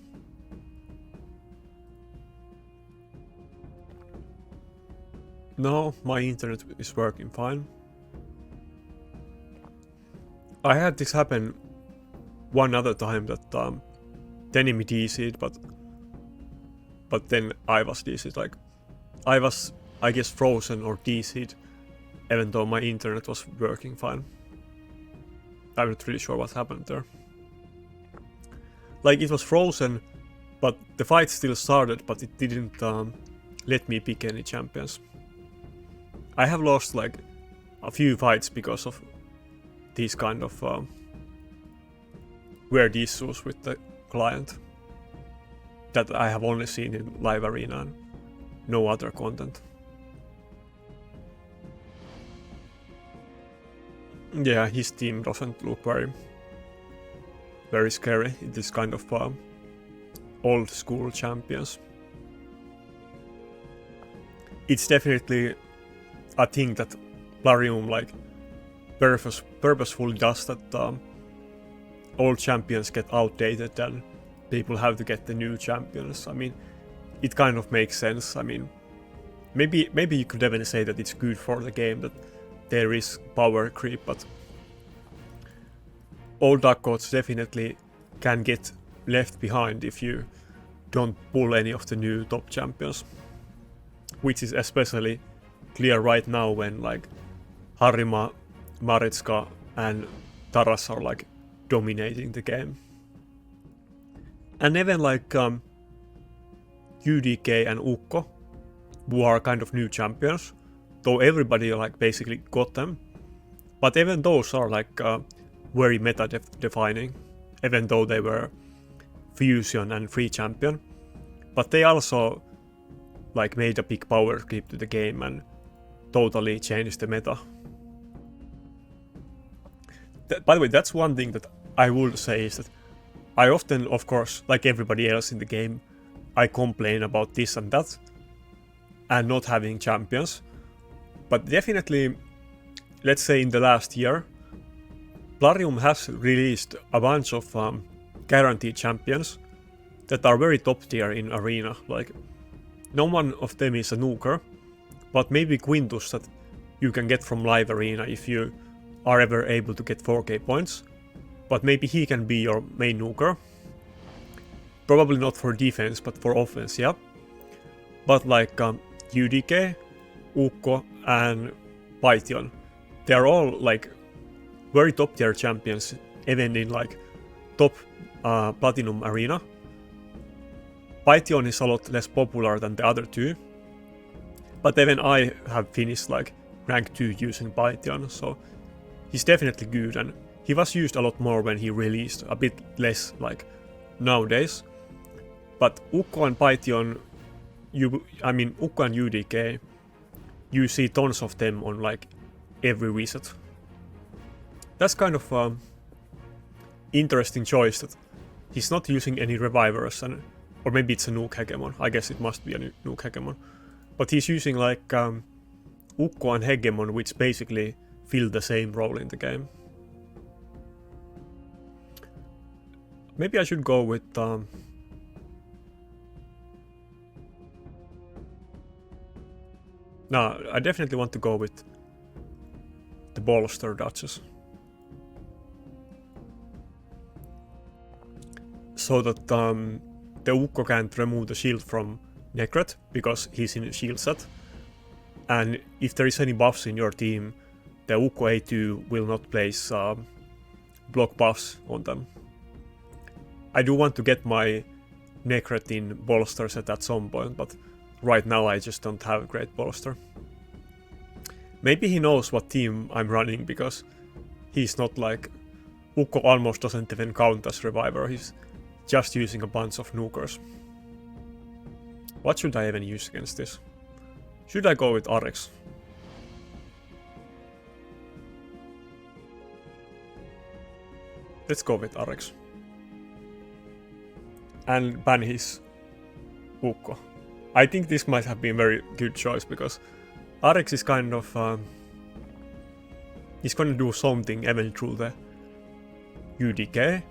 No, my internet is working fine. I had this happen one other time that the enemy DC'd, but then I was DC'd. Like I was, I guess, frozen or DC'd, even though my internet was working fine. I'm not really sure what happened there. Like it was frozen, but the fight still started, but it didn't let me pick any champions. I have lost like a few fights because of these kind of weird issues with the client that I have only seen in live arena and no other content. Yeah, his team doesn't look very scary. It is kind of old school champions. It's definitely a thing that Plarium like purposefully does, that old champions get outdated and people have to get the new champions. I mean, it kind of makes sense. I mean, maybe you could even say that it's good for the game that there is power creep, but old duck gods definitely can get left behind if you don't pull any of the new top champions, which is especially clear right now when like Harima, Maritska and Taras are like dominating the game. And even like UDK and Ukko, who are kind of new champions, though everybody like basically got them, but even those are like very meta defining, even though they were fusion and free champion, but they also like made a big power creep to the game and totally changed the meta. By the way, that's one thing that I would say is that I often, of course, like everybody else in the game, I complain about this and that and not having champions. But definitely, let's say in the last year, Plarium has released a bunch of guaranteed champions that are very top tier in arena. Like, no one of them is a nuker, but maybe Quintus that you can get from live arena if you are ever able to get 4k points. But maybe he can be your main nuker. Probably not for defense, but for offense, yeah. But like UDK, Ukko and Python, they're all like very top tier champions, even in like top platinum arena. Python is a lot less popular than the other two, but even I have finished like rank 2 using Python, so he's definitely good, and he was used a lot more when he released, a bit less like nowadays. But Ukko and Python, Ukko and UDK, you see tons of them on like every reset. That's kind of interesting choice that he's not using any revivers, and or maybe it's a nuke hegemon. I guess it must be a nuke hegemon. But he's using like Ukko and hegemon, which basically fill the same role in the game. Maybe I should go with No, I definitely want to go with the bolster dodges. So that the Ukko can't remove the shield from Necret because he's in a shield set. And if there is any buffs in your team, the Ukko A2 will not place block buffs on them. I do want to get my Necret in bolster set at some point, but right now I just don't have a great bolster. Maybe he knows what team I'm running, because he's not like... Ukko almost doesn't even count as reviver, he's just using a bunch of nukers. What should I even use against this? Should I go with Arix? Let's go with Arix. And ban his Ukko. I think this might have been a very good choice, because Arix is kind of... he's gonna do something even through the UDK.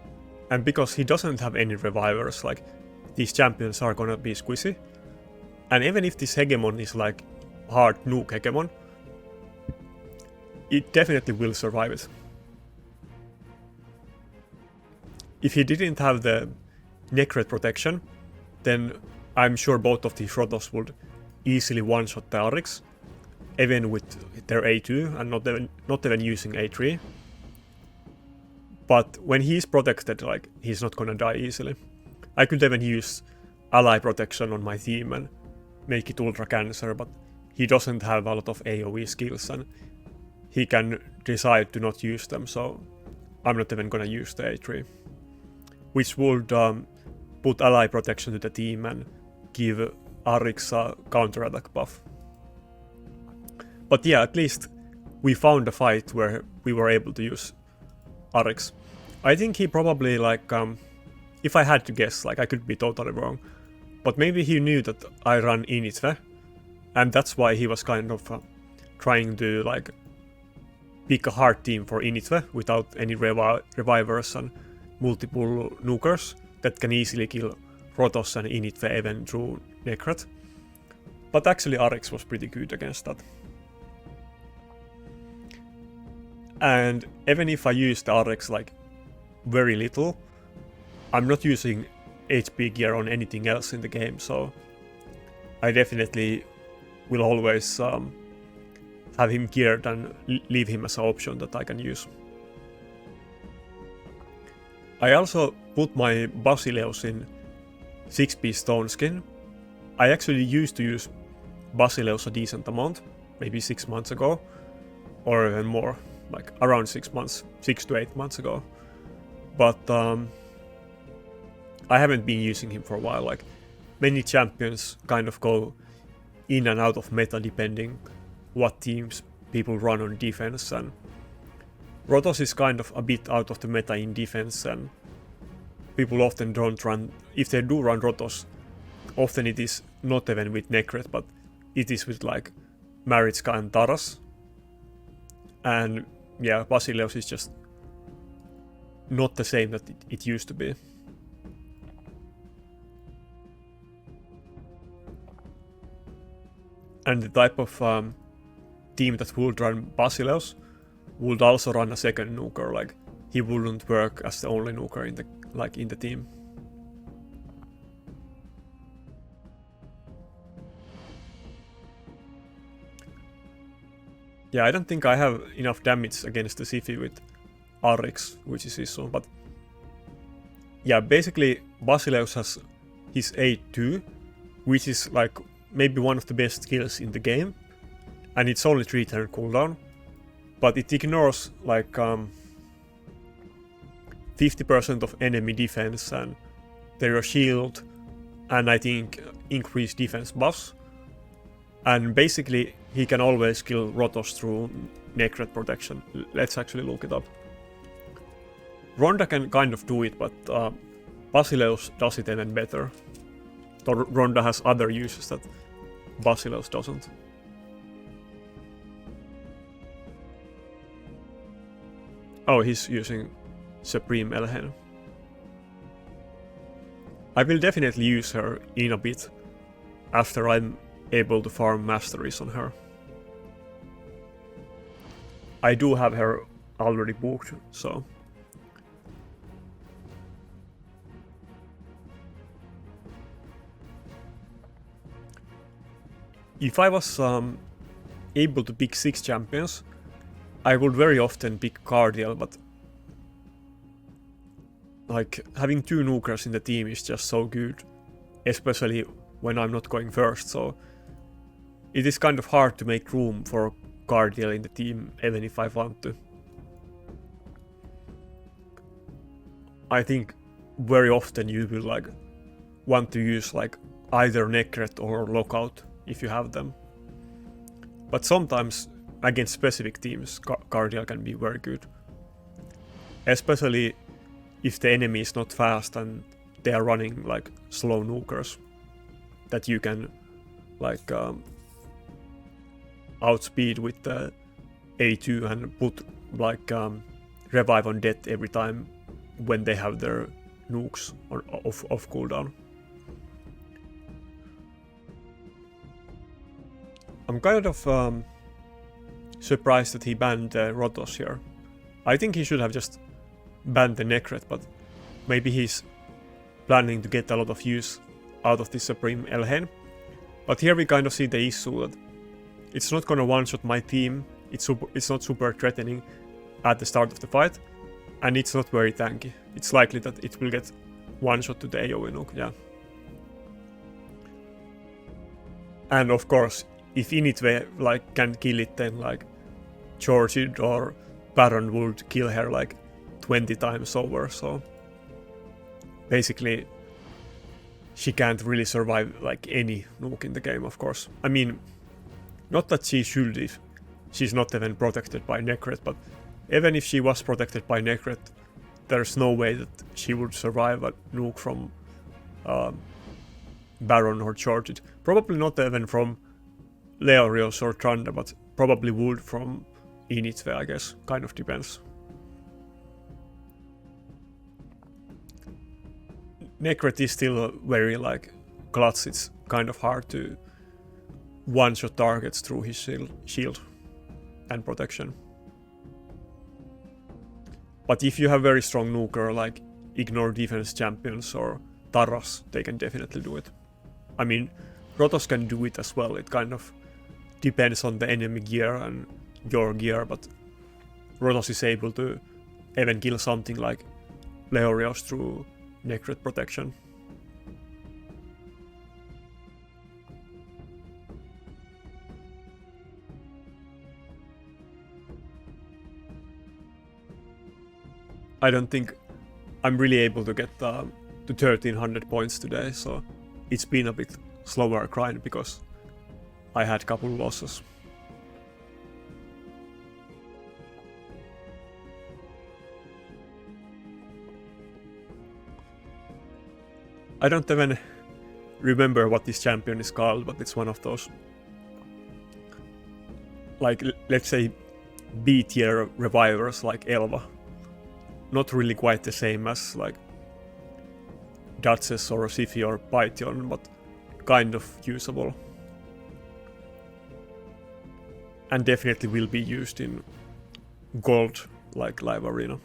And because he doesn't have any revivers, like, these champions are gonna be squishy. And even if this Hegemon is like hard nuke Hegemon, it definitely will survive it. If he didn't have the Necret protection, then I'm sure both of these Rotos would easily one-shot the Arix, even with their A2 and not even using A3. But when he's protected, like, he's not gonna die easily. I could even use ally protection on my team and make it ultra cancer, but he doesn't have a lot of AoE skills and he can decide to not use them, so I'm not even gonna use the A3. Which would put ally protection to the team and give Arix a counter-attack buff. But yeah, at least we found a fight where we were able to use Arix. I think he probably, like, if I had to guess, like, I could be totally wrong, but maybe he knew that I run Initve, and that's why he was kind of trying to, like, pick a hard team for Initve without any revivers and multiple nukers that can easily kill Rotos and Initve even through Necret. But actually Arix was pretty good against that. And even if I use the Arix like very little, I'm not using HP gear on anything else in the game, so I definitely will always have him geared and leave him as an option that I can use. I also put my Basileus in 6-piece stone skin. I actually used to use Basileus a decent amount, maybe 6 months ago, or even more, like around 6 months, 6 to 8 months ago. But I haven't been using him for a while. Like, many champions kind of go in and out of meta depending what teams people run on defense, and Rotos is kind of a bit out of the meta in defense, and people often don't run, if they do run Rotos, often it is not even with Necret, but it is with like Maritzka and Taras. And yeah, Basileus is just not the same that it used to be. And the type of team that would run Basileus would also run a second nuker, like he wouldn't work as the only nuker in the team. Yeah, I don't think I have enough damage against the Siphi with Arix, which is his own, but yeah, basically Basileus has his A2, which is like maybe one of the best skills in the game, and it's only 3 turn cooldown, but it ignores like 50% of enemy defense and their shield, and I think increased defense buffs. And basically he can always kill Rotos through Necret protection. Let's actually look it up. Ronda can kind of do it, but Basileus does it even better. Ronda has other uses that Basileus doesn't. Oh, he's using Supreme Elhen. I will definitely use her in a bit after I'm able to farm masteries on her. I do have her already booked, so... If I was able to pick 6 champions, I would very often pick Cardiel, but like having 2 nukers in the team is just so good, especially when I'm not going first, so it is kind of hard to make room for Cardiel in the team, even if I want to. I think very often you will like want to use like either Necret or Lockout if you have them. But sometimes against specific teams, Cardiel can be very good. Especially if the enemy is not fast and they are running like slow nukers that you can like outspeed with the A2 and put like revive on death every time when they have their nukes off cooldown. I'm kind of surprised that he banned Rotos here. I think he should have just banned the Necret, but maybe he's planning to get a lot of use out of this Supreme Elhen. But here we kind of see the issue that it's not gonna one-shot my team, it's not super threatening at the start of the fight, and it's not very tanky. It's likely that it will get one-shot to the AoE nuke, yeah. And of course, if Initve like can kill it, then like Georgid or Baron would kill her like 20 times over, so basically she can't really survive like any nuke in the game, of course. I mean, not that she should if she's not even protected by Necret, but even if she was protected by Necret, there's no way that she would survive a nuke from Baron or Georgid. Probably not even from Leorios or Tranda, but probably would from Initve, I guess. Kind of depends. Necret is still very like clutch. It's kind of hard to one-shot targets through his shield and protection. But if you have very strong nuker like Ignore Defense champions or Taras, they can definitely do it. I mean, Rotos can do it as well. It kind of depends on the enemy gear and your gear, but Rotos is able to even kill something like Leorios through Necret protection. I don't think I'm really able to get to 1300 points today, so it's been a bit slower grind because I had a couple losses. I don't even remember what this champion is called, but it's one of those, like, let's say B tier revivers like Elva. Not really quite the same as like Duchess or Siphi or Python, but kind of usable. And definitely will be used in gold, like live arena.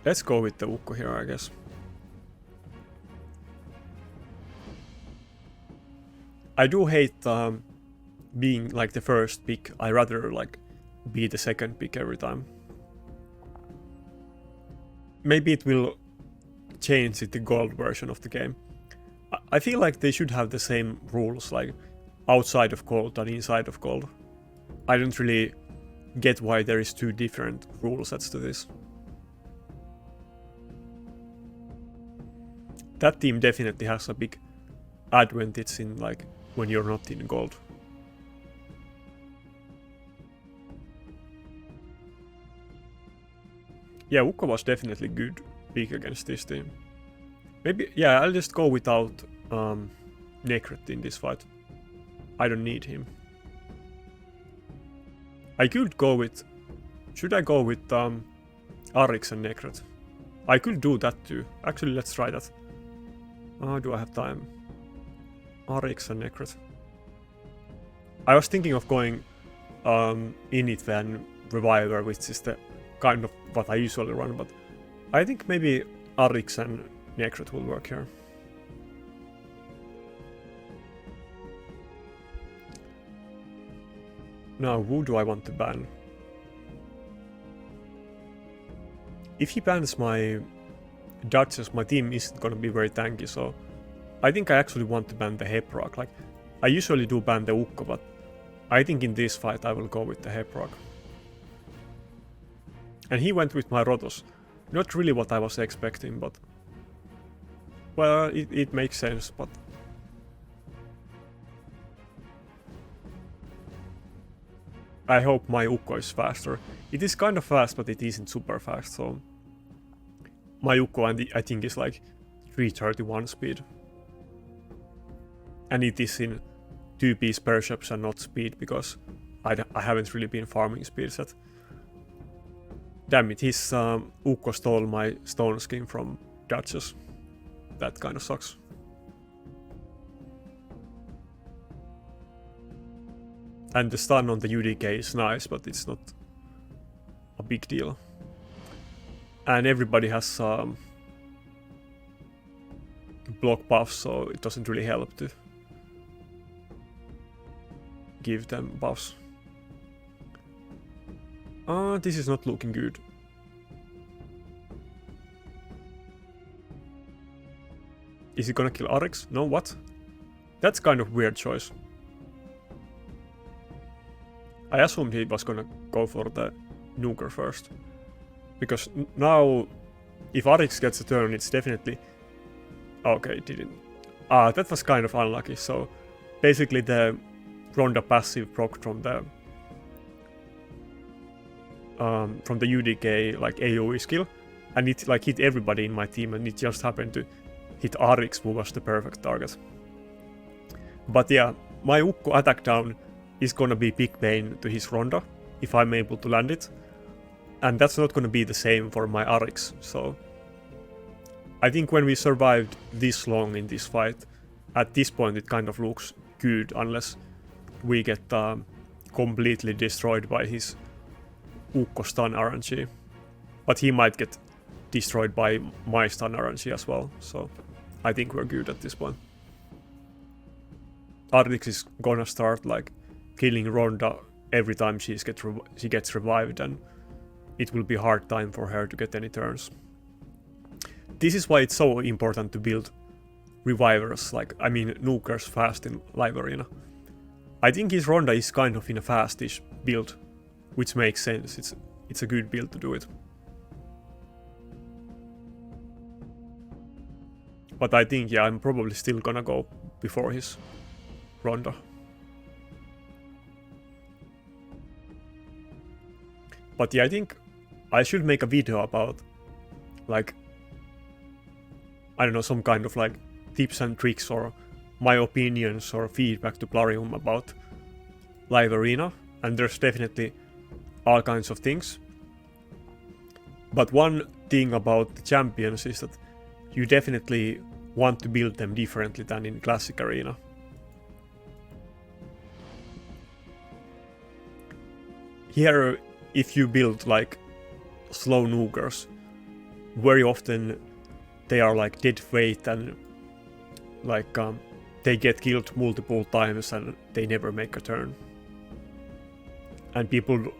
Let's go with the Ukko here, I guess. I do hate being like the first pick. I rather like be the second pick every time. Maybe it will change in the gold version of the game. I feel like they should have the same rules, like outside of gold and inside of gold. I don't really get why there is 2 different rule sets to this. That team definitely has a big advantage in like when you're not in gold. Yeah, Ukko was definitely good pick against this team. Maybe, yeah, I'll just go without Necret in this fight. I don't need him. I could go with... Should I go with Arix and Necret? I could do that too. Actually, let's try that. Do I have time? Arix and Necret. I was thinking of going Init and Reviver, which is the kind of what I usually run, but I think maybe Arix and Necret will work here. Now, who do I want to ban? If he bans my Duchess, my team isn't gonna be very tanky, so I think I actually want to ban the Heprock. Like, I usually do ban the Ukko, but I think in this fight I will go with the Heprock. And he went with my Rotos. Not really what I was expecting, but... well, it makes sense, but... I hope my Ukko is faster. It is kind of fast, but it isn't super fast, so... my Ukko, I think, is like 331 speed. And it is in 2-piece perception and not speed, because I haven't really been farming speed set. Damn it, his Ukko stole my stone skin from Duchess. That kind of sucks. And the stun on the UDK is nice, but it's not a big deal. And everybody has block buffs, so it doesn't really help to give them buffs. This is not looking good. Is he gonna kill Arix? No, what? That's kind of weird choice. I assumed he was gonna go for the nuker first. Because now, if Arix gets a turn, it's definitely... okay, it didn't. That was kind of unlucky, so... basically the Ronda passive proc from the UDK, like, AoE skill, and it, like, hit everybody in my team, and it just happened to hit Arix, who was the perfect target. But yeah, my Ukko attack down is gonna be big pain to his Ronda, if I'm able to land it. And that's not gonna be the same for my Arix, so... I think when we survived this long in this fight, at this point it kind of looks good, unless we get completely destroyed by his Ukko stun RNG. But he might get destroyed by my stun RNG as well, so I think we're good at this point. Arix is gonna start like killing Ronda every time she gets revived, and it will be a hard time for her to get any turns. This is why it's so important to build revivers, like, I mean, nukers fast in live arena. I think his Ronda is kind of in a fastish build, which makes sense. It's a good build to do it. But I think, yeah, I'm probably still gonna go before his Ronda. But yeah, I think I should make a video about, like, I don't know, some kind of like tips and tricks or my opinions or feedback to Plarium about live arena, and there's definitely all kinds of things. But one thing about the champions is that you definitely want to build them differently than in classic arena. Here, if you build like slow nukers, very often they are like dead weight and like they get killed multiple times and they never make a turn. And people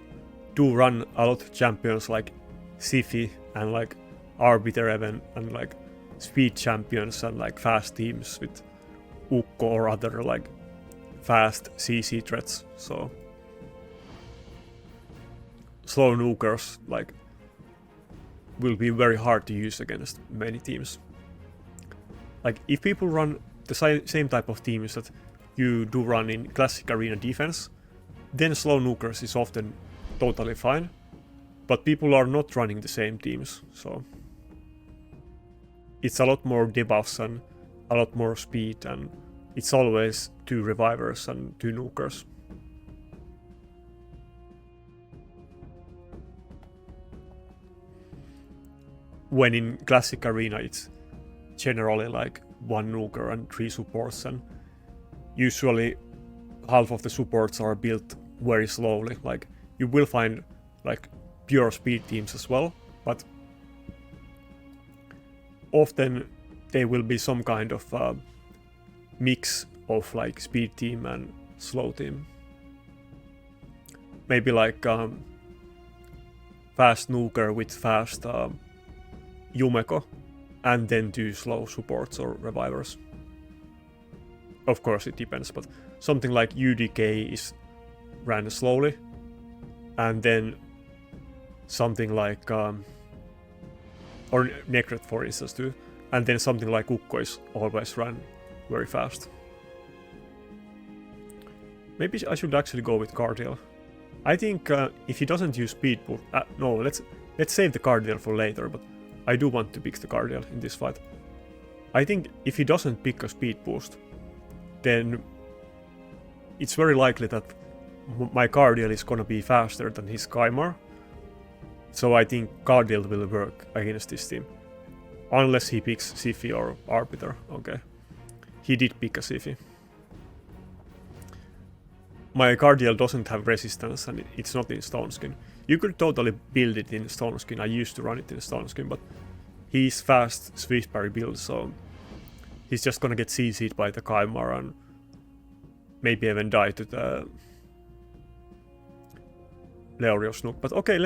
do run a lot of champions like Sifi and like Arbiter even, and like speed champions and like fast teams with Ukko or other like fast CC threats. So slow nukers like will be very hard to use against many teams. Like, if people run the same type of teams that you do run in classic arena defense, then slow nukers is often totally fine. But people are not running the same teams, so it's a lot more debuffs and a lot more speed, and it's always 2 revivers and 2 nukers. When in classic arena it's generally like 1 nuker and 3 supports, and usually half of the supports are built very slowly. Like, you will find like pure speed teams as well, but often there will be some kind of mix of like speed team and slow team. Maybe like fast nuker with fast Yumeko, and then 2 slow supports or revivers. Of course it depends, but something like UDK is ran slowly, and then something like or Necret for instance too, and then something like Ukko is always run very fast. Maybe I should actually go with Cardiel. I think if he doesn't use speed boost, no, let's save the Cardiel for later, but I do want to pick the Cardiel in this fight. I think if he doesn't pick a speed boost, then it's very likely that my Cardiel is gonna be faster than his Kymar. So I think Cardiel will work against this team. Unless he picks Siphi or Arbiter. Okay. He did pick a Siphi. My Cardiel doesn't have resistance and it's not in Stone Skin. You could totally build it in Stone Skin. I used to run it in Stone Skin, but he's fast Swift parry build, so he's just gonna get CC'd by the Kymar and maybe even die to the Leorio Snook. But okay,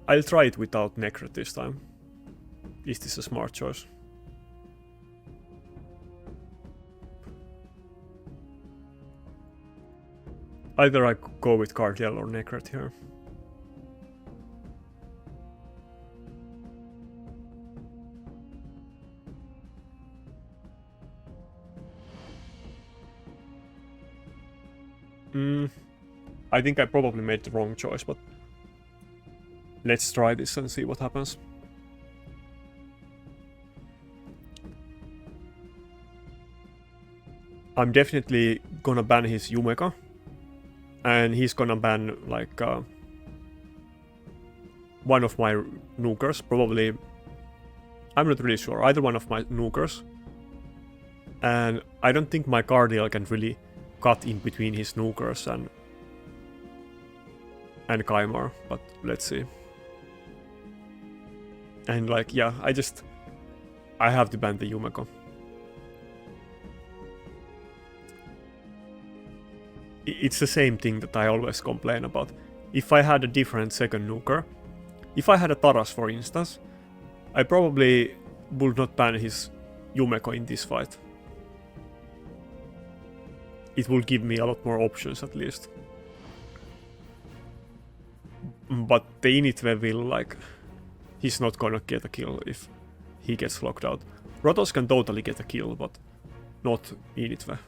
I'll try it without Necret this time. Is this a smart choice? Either I go with Cardiel or Necret here. I think I probably made the wrong choice, but let's try this and see what happens. I'm definitely gonna ban his Yumeka. And he's gonna ban like one of my nukers, probably. I'm not really sure, either one of my nukers. And I don't think my Cardiel can really cut in between his nukers and Kymar, but let's see. And like, yeah, I have to ban the Yumeko. It's the same thing that I always complain about. If I had a different second nuker, if I had a Taras for instance, I probably would not ban his Yumeko in this fight. It will give me a lot more options at least. But the Initve will like... He's not gonna get a kill if he gets locked out. Rotos can totally get a kill, but not Initve.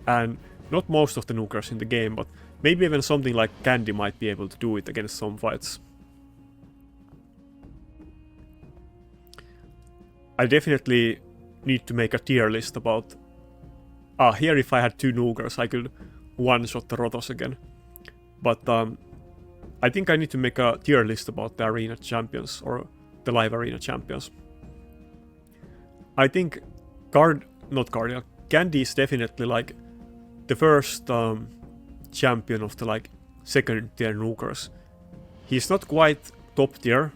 And not most of the nukers in the game, but maybe even something like Candy might be able to do it against some fights. I definitely need to make a tier list about... here if I had 2 nukers I could one-shot the Rotos again. But I think I need to make a tier list about the arena champions, or the live arena champions. I think Candy is definitely like the first champion of the like second tier nukers. He's not quite top tier,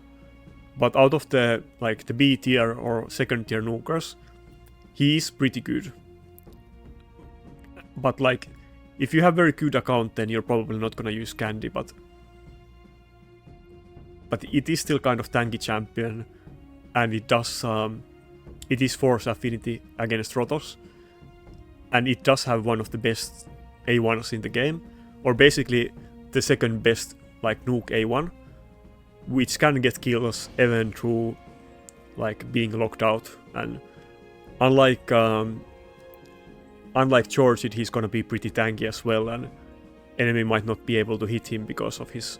but out of the like the B tier or second tier nukers, he is pretty good. But like, if you have very good account, then you're probably not gonna use Candy, but it is still kind of tanky champion, and it does it is force affinity against Rotos, and it does have one of the best A1s in the game, or basically the second best like nuke A1, which can get kills even through like being locked out. And unlike George, he's gonna be pretty tanky as well, and enemy might not be able to hit him because of his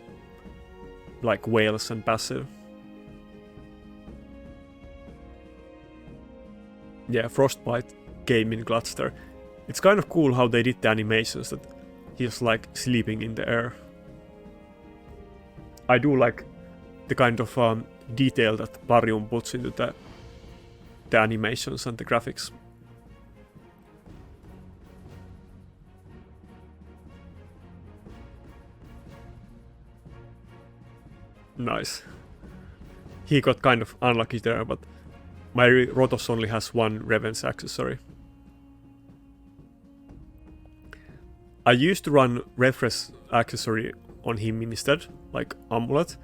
like whales and passive. Yeah, Frostbite came in clutch there. It's kind of cool how they did the animations, that he's like sleeping in the air. I do like the kind of detail that Barium puts into the animations and the graphics. Nice. He got kind of unlucky there, but my Rotos only has one Revenge accessory. I used to run Refresh accessory on him instead, like Amulet.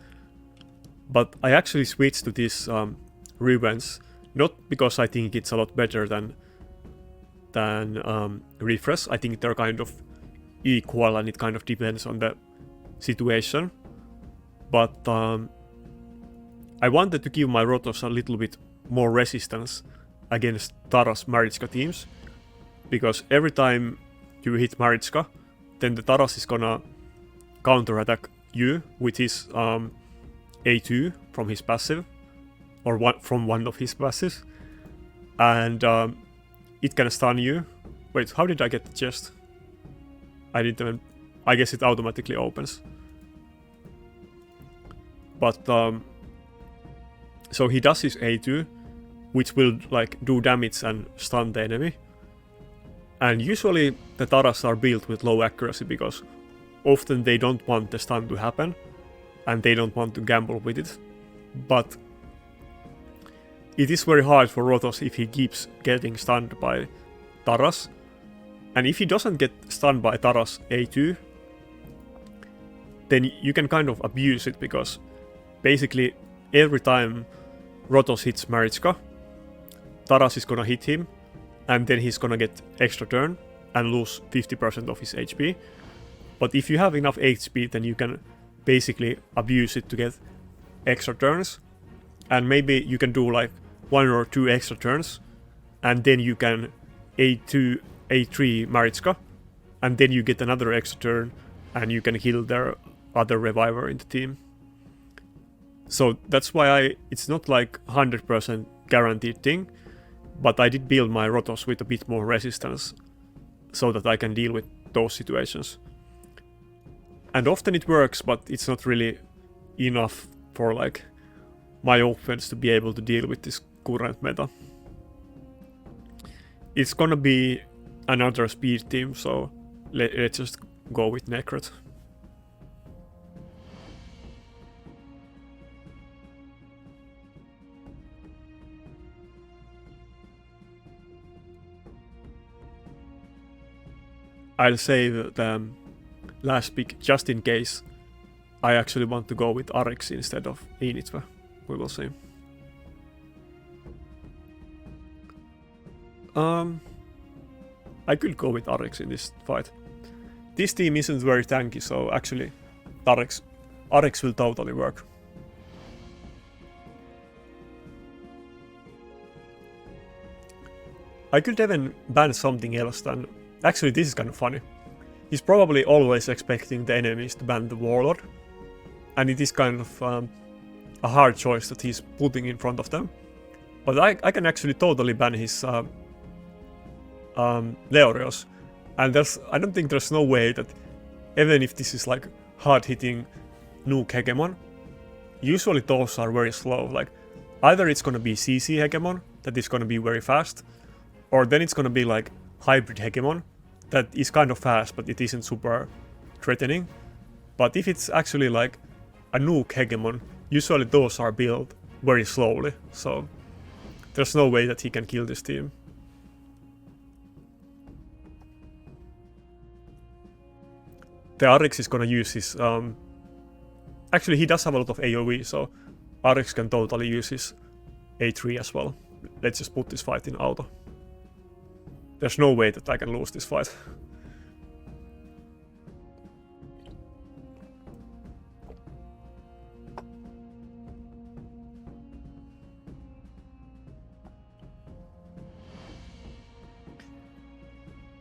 But I actually switched to this Revenge, not because I think it's a lot better than Refresh. I think they're kind of equal and it kind of depends on the situation. But I wanted to give my Rotos a little bit more resistance against Tara's Marichka teams, because every time you hit Marichka, then the Taras is gonna counter-attack you with his A2 from his passive, or from one of his passives, and it can stun you. Wait, how did I get the chest? I didn't even... I guess it automatically opens. But so he does his A2, which will like do damage and stun the enemy. And usually the Taras are built with low accuracy because often they don't want the stun to happen and they don't want to gamble with it. But it is very hard for Rotos if he keeps getting stunned by Taras. And if he doesn't get stunned by Taras A2, then you can kind of abuse it, because basically every time Rotos hits Marichka, Taras is gonna hit him, and then he's gonna get extra turn and lose 50% of his HP. But if you have enough HP, then you can basically abuse it to get extra turns, and maybe you can do like 1 or 2 extra turns, and then you can A2, A3 Marichka, and then you get another extra turn, and you can kill their other reviver in the team. So that's why it's not like 100% guaranteed thing, but I did build my Rotos with a bit more resistance so that I can deal with those situations. And often it works, but it's not really enough for like my offense to be able to deal with this current meta. It's gonna be another speed team, so let's just go with Nakarada. I'll save the last pick just in case I actually want to go with Arix instead of Initve. We will see. I could go with Arix in this fight. This team isn't very tanky, so actually Arix will totally work. I could even ban something else than... Actually, this is kind of funny. He's probably always expecting the enemies to ban the Warlord, and it is kind of a hard choice that he's putting in front of them. But I can actually totally ban his Leorios, and I don't think there's no way that, even if this is like hard-hitting nuke Hegemon, usually those are very slow. Like, either it's gonna be CC Hegemon, that is gonna be very fast, or then it's gonna be like hybrid Hegemon that is kind of fast, but it isn't super threatening. But if it's actually like a nuke Hegemon, usually those are built very slowly, so there's no way that he can kill this team. The Arix is gonna use his... Actually, he does have a lot of AoE, so Arix can totally use his A3 as well. Let's just put this fight in auto. There's no way that I can lose this fight.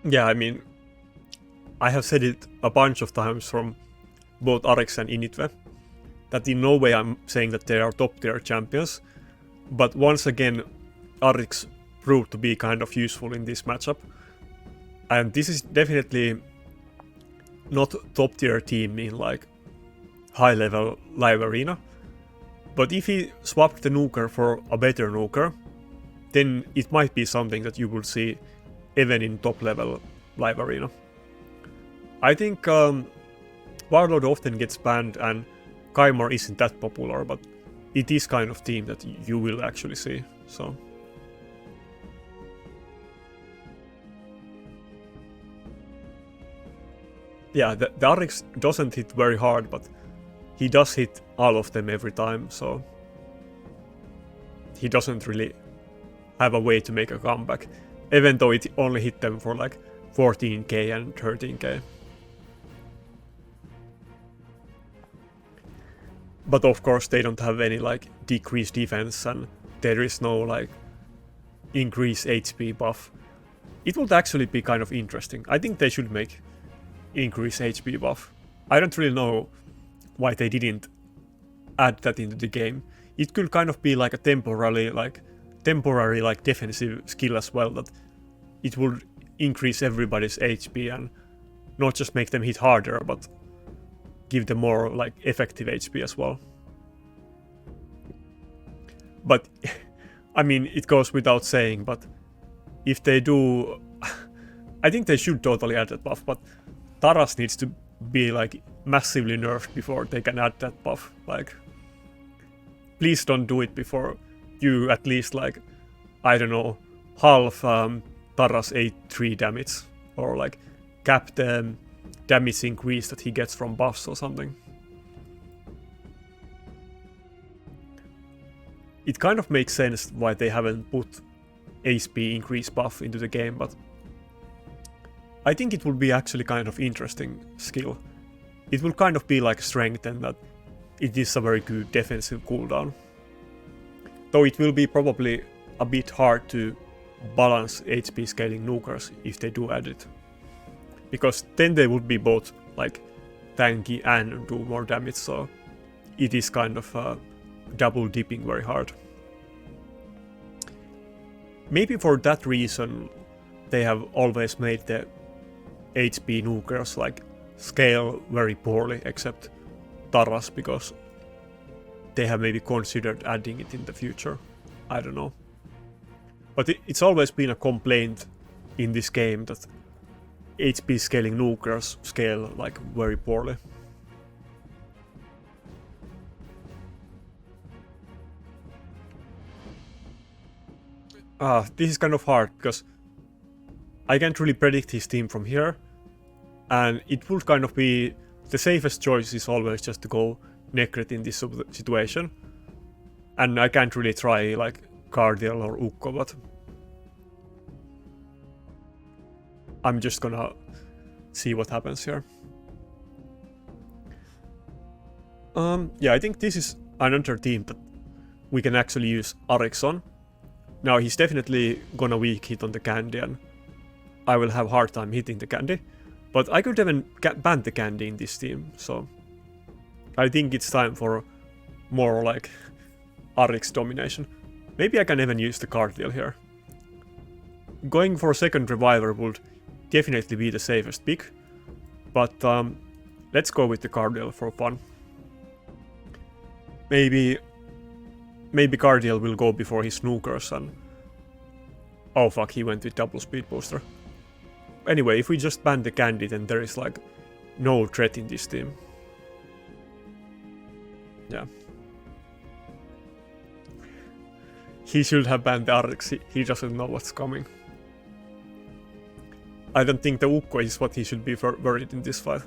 Yeah, I mean, I have said it a bunch of times from both Arix and Initve, that in no way I'm saying that they are top tier champions, but once again, Arix proved to be kind of useful in this matchup. And this is definitely not top tier team in like high level live arena. But if he swapped the nuker for a better nuker, then it might be something that you will see even in top level live arena. I think Warlord often gets banned and Kaimar isn't that popular, but it is kind of team that you will actually see, so... Yeah, the Arix doesn't hit very hard, but he does hit all of them every time, so... He doesn't really have a way to make a comeback, even though it only hit them for like 14k and 13k. But of course they don't have any like decreased defense, and there is no like increased HP buff. It would actually be kind of interesting. I think they should make increased HP buff. I don't really know why they didn't add that into the game. It could kind of be like a temporary defensive skill as well, that it would increase everybody's HP and not just make them hit harder, but give them more like effective HP as well. But I mean, it goes without saying, but if they do, I think they should totally add that buff, but Taras needs to be like massively nerfed before they can add that buff. Like, please don't do it before you at least like, I don't know, half Taras 8-3 damage, or like cap the damage increase that he gets from buffs or something. It kind of makes sense why they haven't put HP increase buff into the game, but I think it would be actually kind of interesting skill. It will kind of be like strength, and that it is a very good defensive cooldown. Though it will be probably a bit hard to balance HP scaling nukers if they do add it. Because then they would be both like tanky and do more damage, so it is kind of double dipping very hard. Maybe for that reason they have always made the HP nukers like scale very poorly, except Taras, because they have maybe considered adding it in the future. I don't know. But it's always been a complaint in this game that HP scaling nukers scale like very poorly. This is kind of hard because I can't really predict his team from here, and it would kind of be the safest choice is always just to go Necret in this situation, and I can't really try like Cardiel or Ukko, but I'm just gonna see what happens here. Yeah, I think this is another team that we can actually use Arix on. Now he's definitely gonna weak hit on the candy, and I will have hard time hitting the candy, but I could even ban the candy in this team, so I think it's time for more like Arix domination. Maybe I can even use the Cardiel here. Going for second reviver would definitely be the safest pick, but let's go with the Cardiel for fun. Maybe Cardiel will go before his snookers, and oh fuck, he went with double speed booster. Anyway, if we just ban the candy, then there is like no threat in this team. Yeah. He should have banned the Arix, he doesn't know what's coming. I don't think the Ukko is what he should be worried in this fight.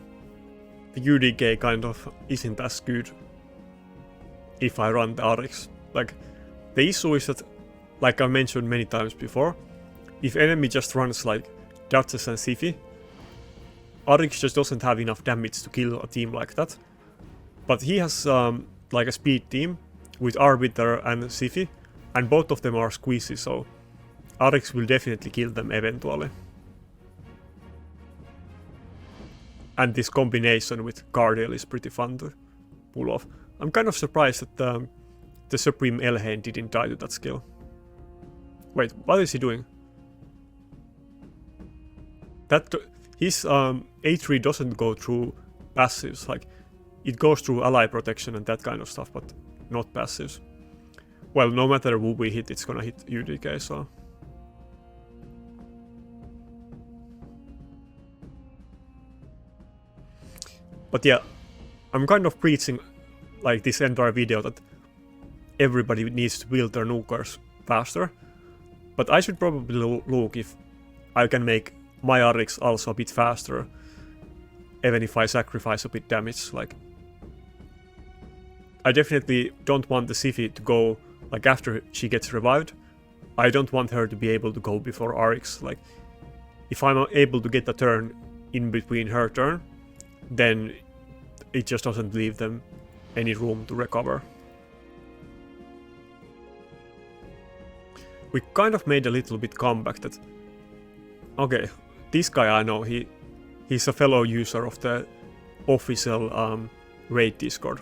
The UDK kind of isn't as good if I run the Arix. Like, the issue is that, like I mentioned many times before, if enemy just runs like Duchess and Siphi, Arix just doesn't have enough damage to kill a team like that. But he has like a speed team with Arbiter and Siphi, and both of them are squeezy, so Arix will definitely kill them eventually. And this combination with Cardiel is pretty fun to pull off. I'm kind of surprised that the Supreme Elhain didn't die to that skill. Wait, what is he doing? That his A3 doesn't go through passives, like it goes through ally protection and that kind of stuff, but not passives. Well, no matter who we hit, it's gonna hit UDK, so... But yeah, I'm kind of preaching like this entire video that everybody needs to build their nukers faster. But I should probably look if I can make my Arix also a bit faster, even if I sacrifice a bit damage. Like, I definitely don't want the Siphi to go like after she gets revived. I don't want her to be able to go before Arix. Like, if I'm able to get a turn in between her turn, then it just doesn't leave them any room to recover. We kind of made a little bit comeback that, okay, this guy I know, he's a fellow user of the official raid Discord.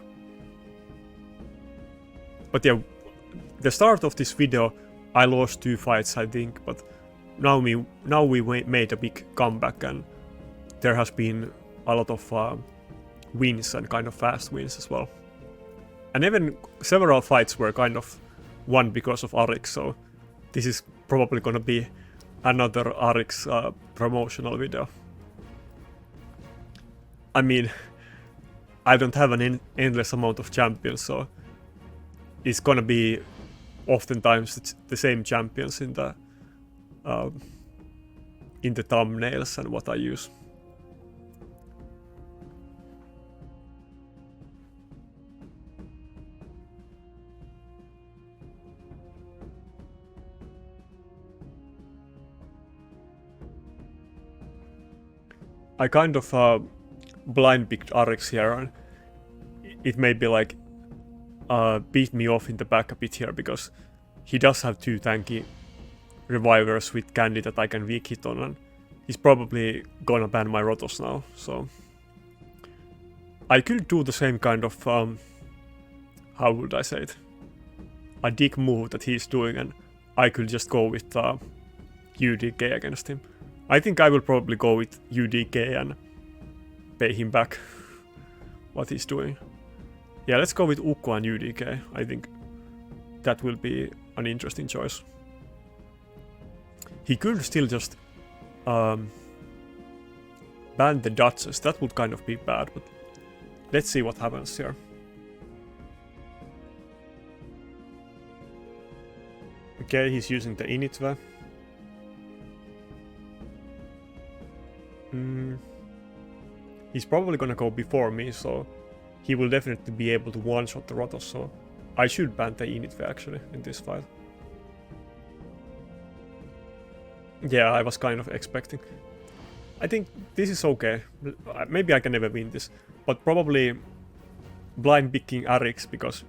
But yeah, the start of this video I lost 2 fights I think, but now we made a big comeback and there has been a lot of wins and kind of fast wins as well. And even several fights were kind of won because of Arix, so this is probably gonna be another Arix promotional video. I mean, I don't have an endless amount of champions, so it's gonna be oftentimes the same champions in the thumbnails and what I use. I kind of blind picked Arix here, and it may be like beat me off in the back a bit here because he does have 2 tanky revivers with candy that I can weak hit on, and he's probably gonna ban my Rotos now, so I could do the same kind of how would I say it, a dick move that he's doing, and I could just go with UDK against him. I think I will probably go with UDK and pay him back what he's doing. Yeah, let's go with Ukko and UDK. I think that will be an interesting choice. He could still just ban the Duchess. That would kind of be bad, but let's see what happens here. Okay, he's using the Initve. He's probably gonna go before me, so he will definitely be able to one-shot the Rotos, so I should ban the Initve actually in this fight. Yeah, I was kind of expecting. I think this is okay. Maybe I can never win this, but probably blind picking Arix because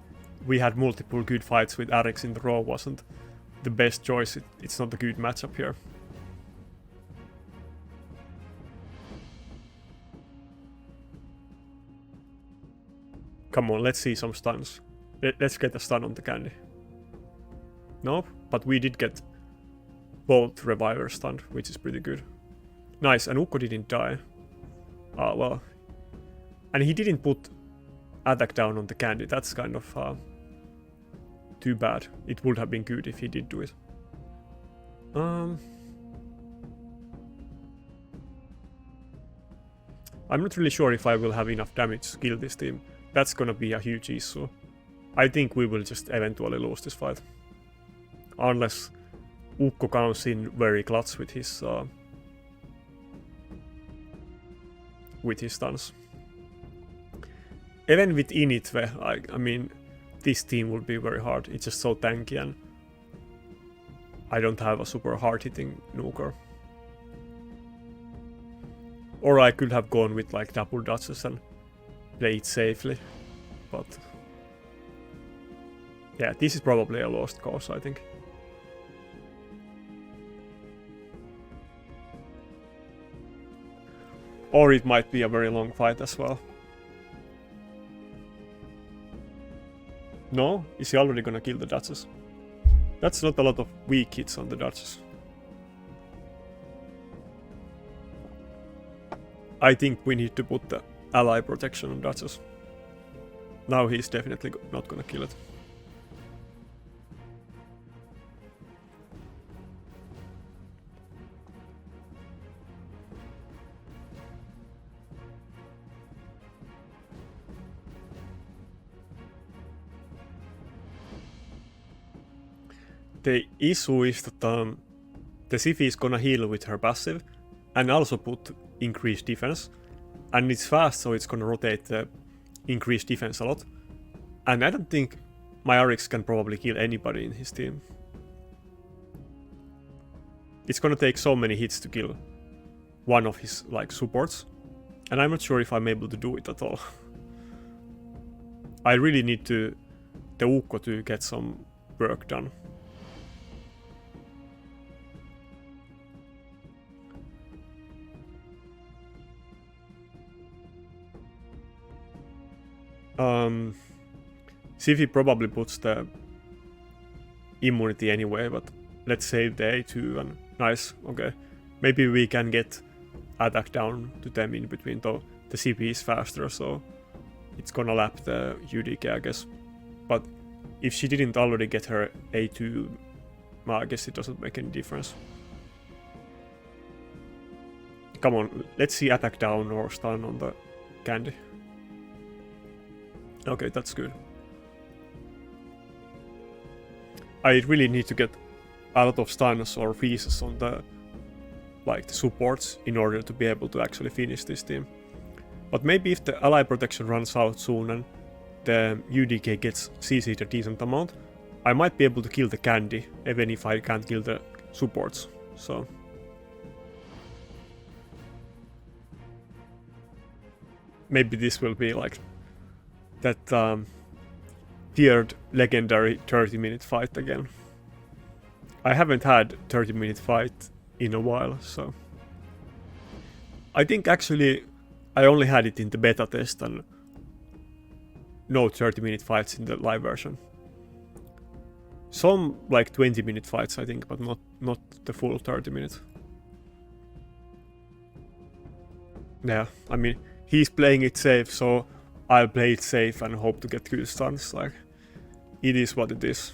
we had multiple good fights with Arix in the row wasn't the best choice. It's not a good matchup here. Come on, let's see some stuns. Let's get a stun on the candy. Nope, but we did get both revivers stunned, which is pretty good. Nice, and Ukko didn't die. Ah, well. And he didn't put attack down on the candy. That's kind of too bad. It would have been good if he did do it. I'm not really sure if I will have enough damage to kill this team. That's gonna be a huge issue. I think we will just eventually lose this fight. Unless Ukko comes in very clutch with his stuns. Even with Initve, I mean, this team will be very hard. It's just so tanky and I don't have a super hard hitting nuker. Or I could have gone with like double Duchess and play it safely, but yeah, this is probably a lost cause, I think. Or it might be a very long fight as well. No? Is he already gonna kill the Duchess? That's not a lot of weak hits on the Duchess. I think we need to put the ally protection on Duchess. Now he's definitely not gonna kill it. the issue is that the Siphi is gonna heal with her passive and also put increased defense. And it's fast, so it's gonna rotate the increased defense a lot. And I don't think my Arix can probably kill anybody in his team. It's gonna take so many hits to kill one of his like supports. And I'm not sure if I'm able to do it at all. I really need the Ukko to get some work done. Siphi probably puts the immunity anyway, but let's save the A2 and nice, okay. Maybe we can get attack down to them in between, though the CP is faster, so it's gonna lap the UDK, I guess. But if she didn't already get her A2, well, I guess it doesn't make any difference. Come on, let's see attack down or stun on the candy. Okay, that's good. I really need to get a lot of stuns or freezes on the supports in order to be able to actually finish this team. But maybe if the ally protection runs out soon and the UDK gets CC'd a decent amount, I might be able to kill the candy even if I can't kill the supports. So maybe this will be like that tiered legendary 30-minute fight again. I haven't had 30-minute fight in a while, so I think actually I only had it in the beta test and no 30-minute fights in the live version. Some like 20-minute fights I think, but not the full 30 minutes. Yeah, I mean, he's playing it safe, so I'll play it safe and hope to get good stuns. Like, it is what it is.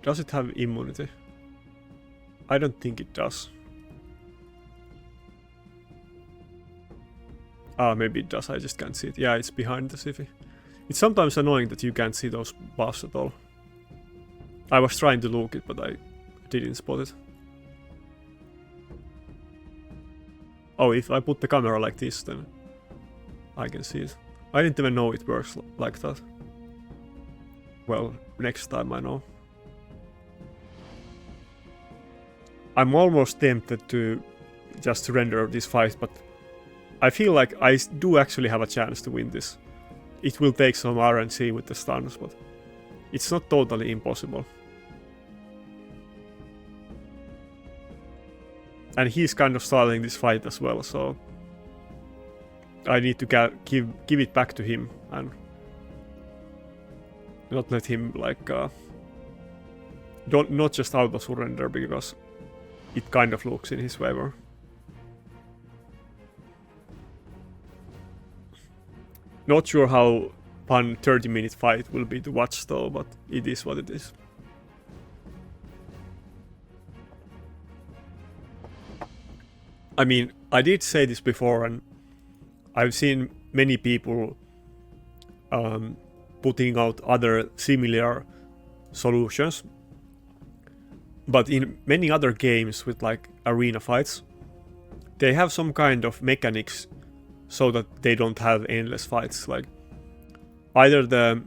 Does it have immunity? I don't think it does. Ah, maybe it does, I just can't see it. Yeah, it's behind the Siphi. It's sometimes annoying that you can't see those buffs at all. I was trying to look it, but I didn't spot it. Oh, if I put the camera like this, then I can see it. I didn't even know it works like that. Well, next time I know. I'm almost tempted to just surrender this fight, but I feel like I do actually have a chance to win this. It will take some RNC with the stuns, but it's not totally impossible. And he's kind of stalling this fight as well, so I need to give it back to him and not let him like not just auto surrender, because it kind of looks in his favor. Not sure how fun 30-minute fight will be to watch though, but it is what it is. I mean, I did say this before, and I've seen many people putting out other similar solutions. But in many other games with like arena fights, they have some kind of mechanics so that they don't have endless fights. Like either the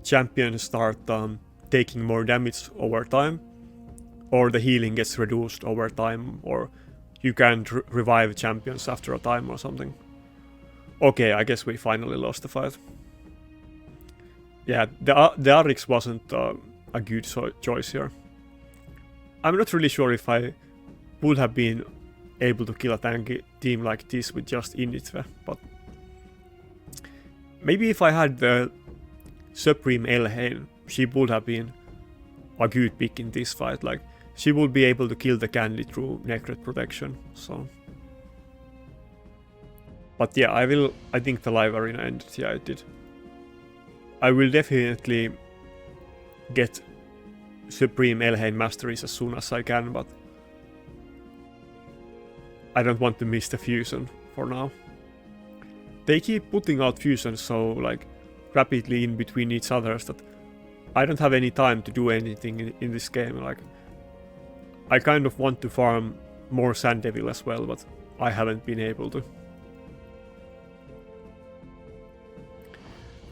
champions start taking more damage over time, or the healing gets reduced over time, or you can't revive champions after a time or something. Okay, I guess we finally lost the fight. Yeah, the Arix wasn't a good choice here. I'm not really sure if I would have been able to kill a tanky team like this with just Initve, but maybe if I had the Supreme Elhain, she would have been a good pick in this fight. Like, she would be able to kill the candy through Necret protection, so. But yeah, I think the live arena ended. Yeah, it did. I will definitely get Supreme Elhain masteries as soon as I can, but I don't want to miss the fusion for now. they keep putting out fusions so like rapidly in between each others that I don't have any time to do anything in this game. Like, I kind of want to farm more Sand Devil as well, but I haven't been able to.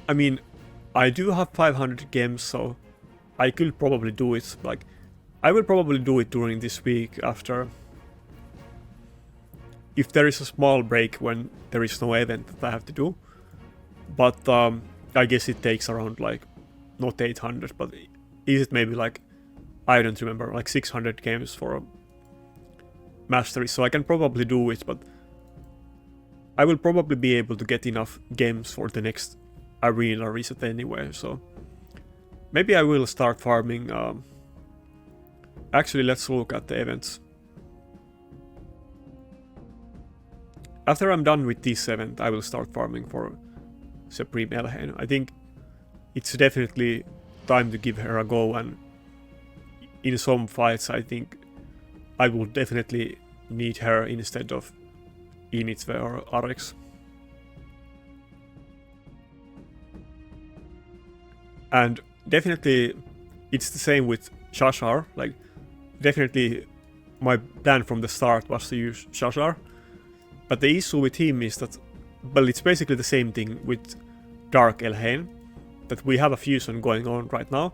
I mean, I do have 500 games, so I could probably do it. Like, I will probably do it during this week after. If there is a small break when there is no event that I have to do. But I guess it takes around like, not 800, but is it maybe like, I don't remember, like 600 games for mastery. So I can probably do it, but I will probably be able to get enough games for the next arena reset anyway. So maybe I will start farming. Actually, let's look at the events. After I'm done with this event, I will start farming for Supreme Elhain. I think it's definitely time to give her a go, and in some fights I think I will definitely need her instead of Initve or Arix. And definitely it's the same with Shashar. Like, definitely my plan from the start was to use Shashar. But the issue with him is that, well, it's basically the same thing with Dark Elhain, that we have a fusion going on right now,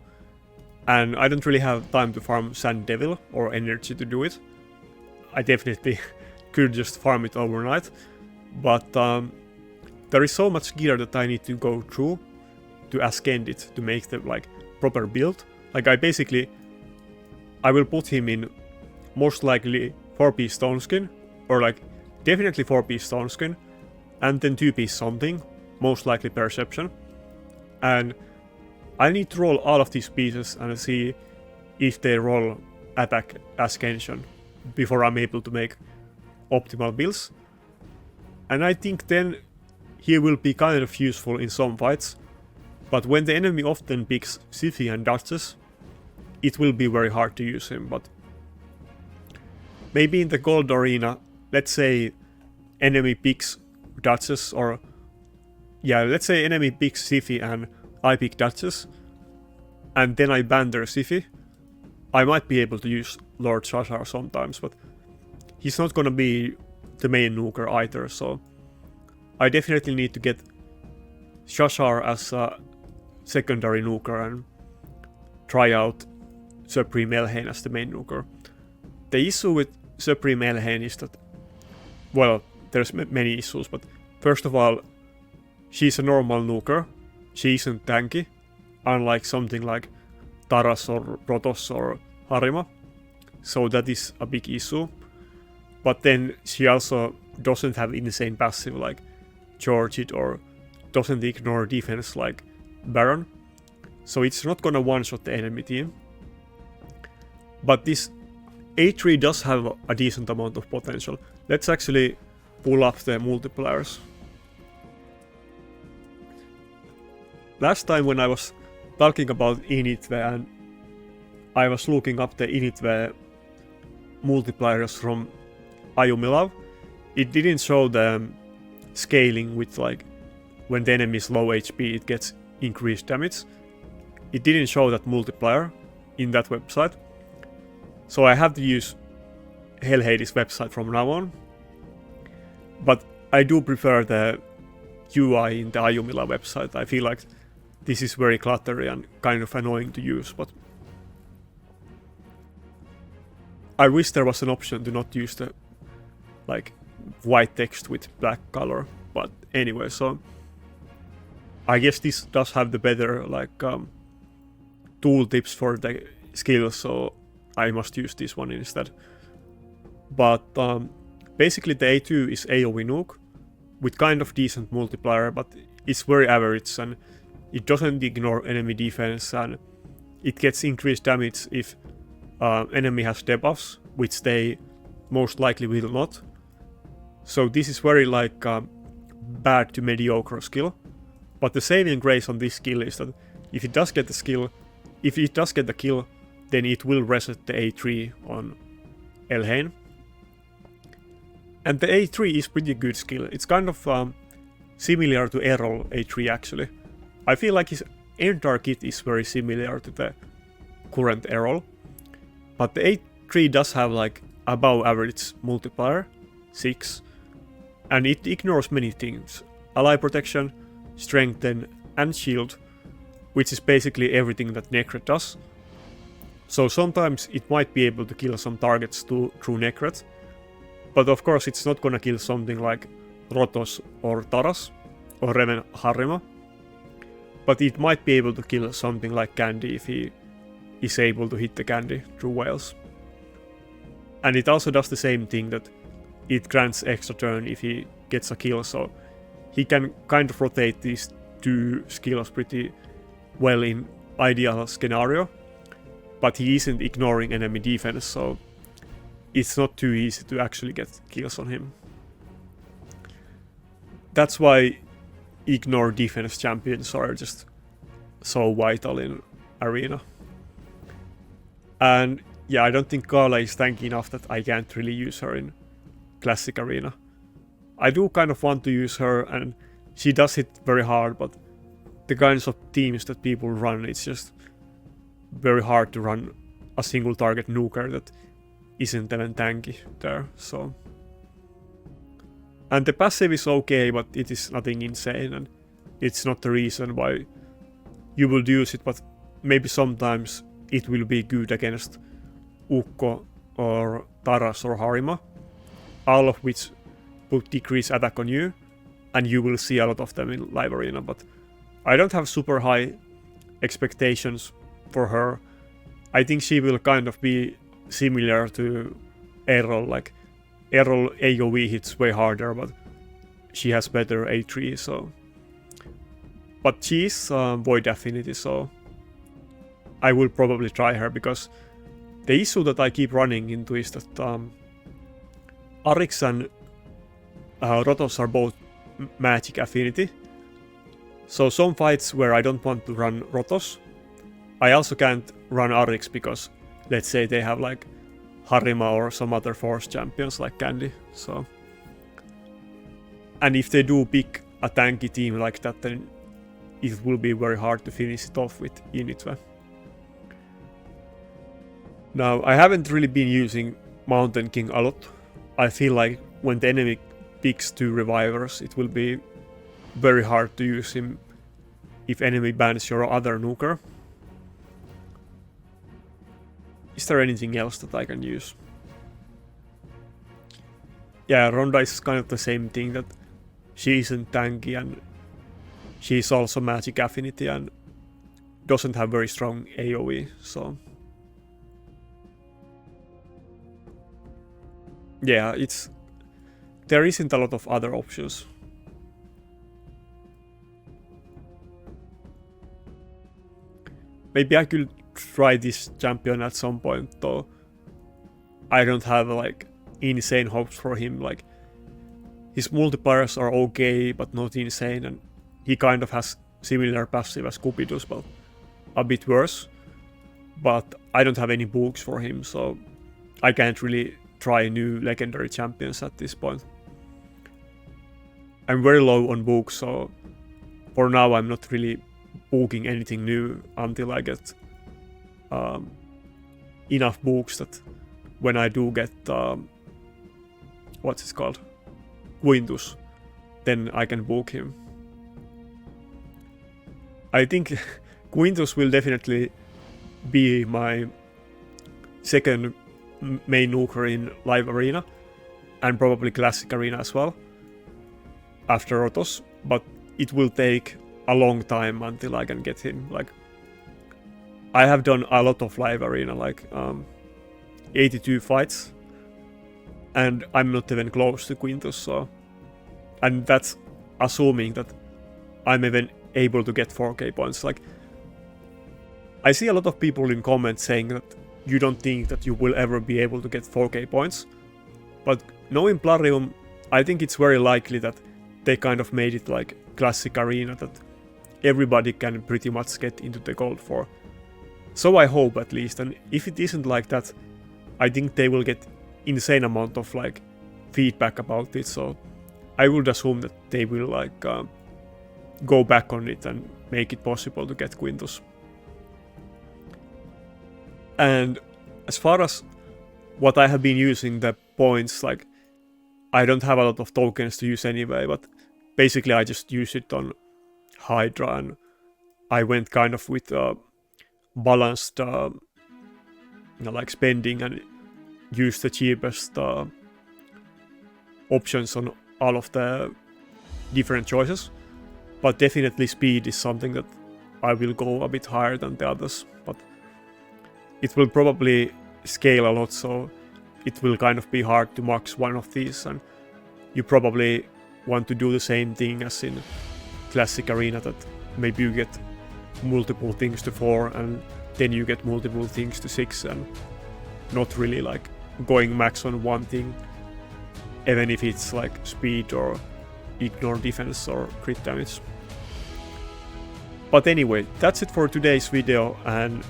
and I don't really have time to farm Sand Devil or energy to do it. I definitely could just farm it overnight, but there is so much gear that I need to go through to ascend it to make the like proper build. Like, I will put him in most likely 4-piece stone skin, or like definitely 4-piece stone skin, and then 2-piece something, most likely perception. And I need to roll all of these pieces and see if they roll attack ascension before I'm able to make optimal builds. And I think then he will be kind of useful in some fights, but when the enemy often picks Siphi and Duchess, it will be very hard to use him. But maybe in the gold arena, let's say enemy picks Duchess, or yeah, let's say enemy picks Siphi and I pick Duchess, and then I ban their Siphi, I might be able to use Lord Shashar sometimes, but he's not gonna be the main nuker either, so I definitely need to get Shashar as a secondary nuker and try out Supreme Elhain as the main nuker. The issue with Supreme Elhain is that, well, there's many issues, but first of all, she's a normal nuker. She isn't tanky, unlike something like Taras or Protoss or Harima, so that is a big issue. But then she also doesn't have insane passive like Georgid, or doesn't ignore defense like Baron, so it's not gonna one-shot the enemy team. But this A3 does have a decent amount of potential. Let's actually pull up the multipliers. Last time when I was talking about Initve and I was looking up the Initve multipliers from Ayumilav, it didn't show the scaling with like when the enemy is low HP it gets increased damage. It didn't show that multiplier in that website. So I have to use Hellhades website from now on. But I do prefer the UI in the Ayumila website. I feel like this is very cluttery and kind of annoying to use, but I wish there was an option to not use the like white text with black color. But anyway, so I guess this does have the better like tooltips for the skills, so I must use this one instead. But basically the A2 is AoE nuke with kind of decent multiplier, but it's very average and it doesn't ignore enemy defense, and it gets increased damage if enemy has debuffs, which they most likely will not. So this is very like bad to mediocre skill. But the saving grace on this skill is that if it does get the kill, then it will reset the A3 on Elhain. And the A3 is pretty good skill. It's kind of similar to Errol A3 actually. I feel like his entire kit is very similar to the current Errol, but the A3 does have like above average multiplier, 6, and it ignores many things: ally protection, strengthen, and shield, which is basically everything that Necret does. So sometimes it might be able to kill some targets through Necret, but of course it's not gonna kill something like Rotos or Taras or Reven Harima. But it might be able to kill something like Candy if he is able to hit the Candy through whales. And it also does the same thing, that it grants extra turn if he gets a kill, so he can kind of rotate these two skills pretty well in ideal scenario. But he isn't ignoring enemy defense, so it's not too easy to actually get kills on him. That's why ignore defense champions are just so vital in Arena. And yeah, I don't think Gala is tanky enough that I can't really use her in Classic Arena. I do kind of want to use her, and she does hit very hard, but the kinds of teams that people run, it's just very hard to run a single target nuker that isn't even tanky there, so. And the passive is okay, but it is nothing insane, and it's not the reason why you will use it, but maybe sometimes it will be good against Ukko or Taras or Harima, all of which would decrease attack on you, and you will see a lot of them in live arena. But I don't have super high expectations for her. I think she will kind of be similar to Errol, like Errol AoE hits way harder, but she has better A3, so. But she is Void Affinity, so I will probably try her, because the issue that I keep running into is that Arix and Rotos are both Magic Affinity. So some fights where I don't want to run Rotos, I also can't run Arix because let's say they have like Harima or some other Force champions like Candy, so. And if they do pick a tanky team like that, then it will be very hard to finish it off with Initwe. Now, I haven't really been using Mountain King a lot. I feel like when the enemy picks 2 revivers, it will be very hard to use him if enemy bans your other nuker. Is there anything else that I can use? Yeah, Ronda is kind of the same thing, that she isn't tanky and she's also Magic Affinity and doesn't have very strong AoE, so. Yeah, there isn't a lot of other options. Maybe I could try this champion at some point, though I don't have like insane hopes for him. Like, his multipliers are okay, but not insane, and he kind of has similar passive as Cupidus, but a bit worse. But I don't have any books for him, so I can't really try new legendary champions at this point. I'm very low on books, so for now I'm not really booking anything new until I get enough books that when I do get what's it called, Quintus, then I can book him. I think Quintus will definitely be my second main nuker in live arena, and probably classic arena as well after Rotos, but it will take a long time until I can get him. Like, I have done a lot of live arena, like 82 fights, and I'm not even close to Quintus, so. And that's assuming that I'm even able to get 4k points. Like, I see a lot of people in comments saying that you don't think that you will ever be able to get 4k points, but knowing Plarium, I think it's very likely that they kind of made it like classic arena, that everybody can pretty much get into the gold 4. So I hope, at least, and if it isn't like that, I think they will get insane amount of like feedback about it, so I would assume that they will like go back on it and make it possible to get Quintus. And as far as what I have been using the points, like I don't have a lot of tokens to use anyway, but basically I just use it on Hydra, and I went kind of with balanced like spending and used the cheapest options on all of the different choices. But definitely speed is something that I will go a bit higher than the others, but it will probably scale a lot, so it will kind of be hard to max one of these, and you probably want to do the same thing as in classic arena, that maybe you get multiple things to 4 and then you get multiple things to 6, and not really like going max on one thing, even if it's like speed or ignore defense or crit damage. But anyway, that's it for today's video, and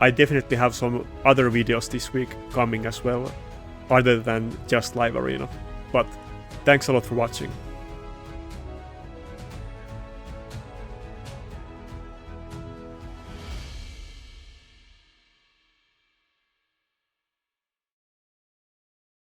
I definitely have some other videos this week coming as well, other than just live arena. But thanks a lot for watching.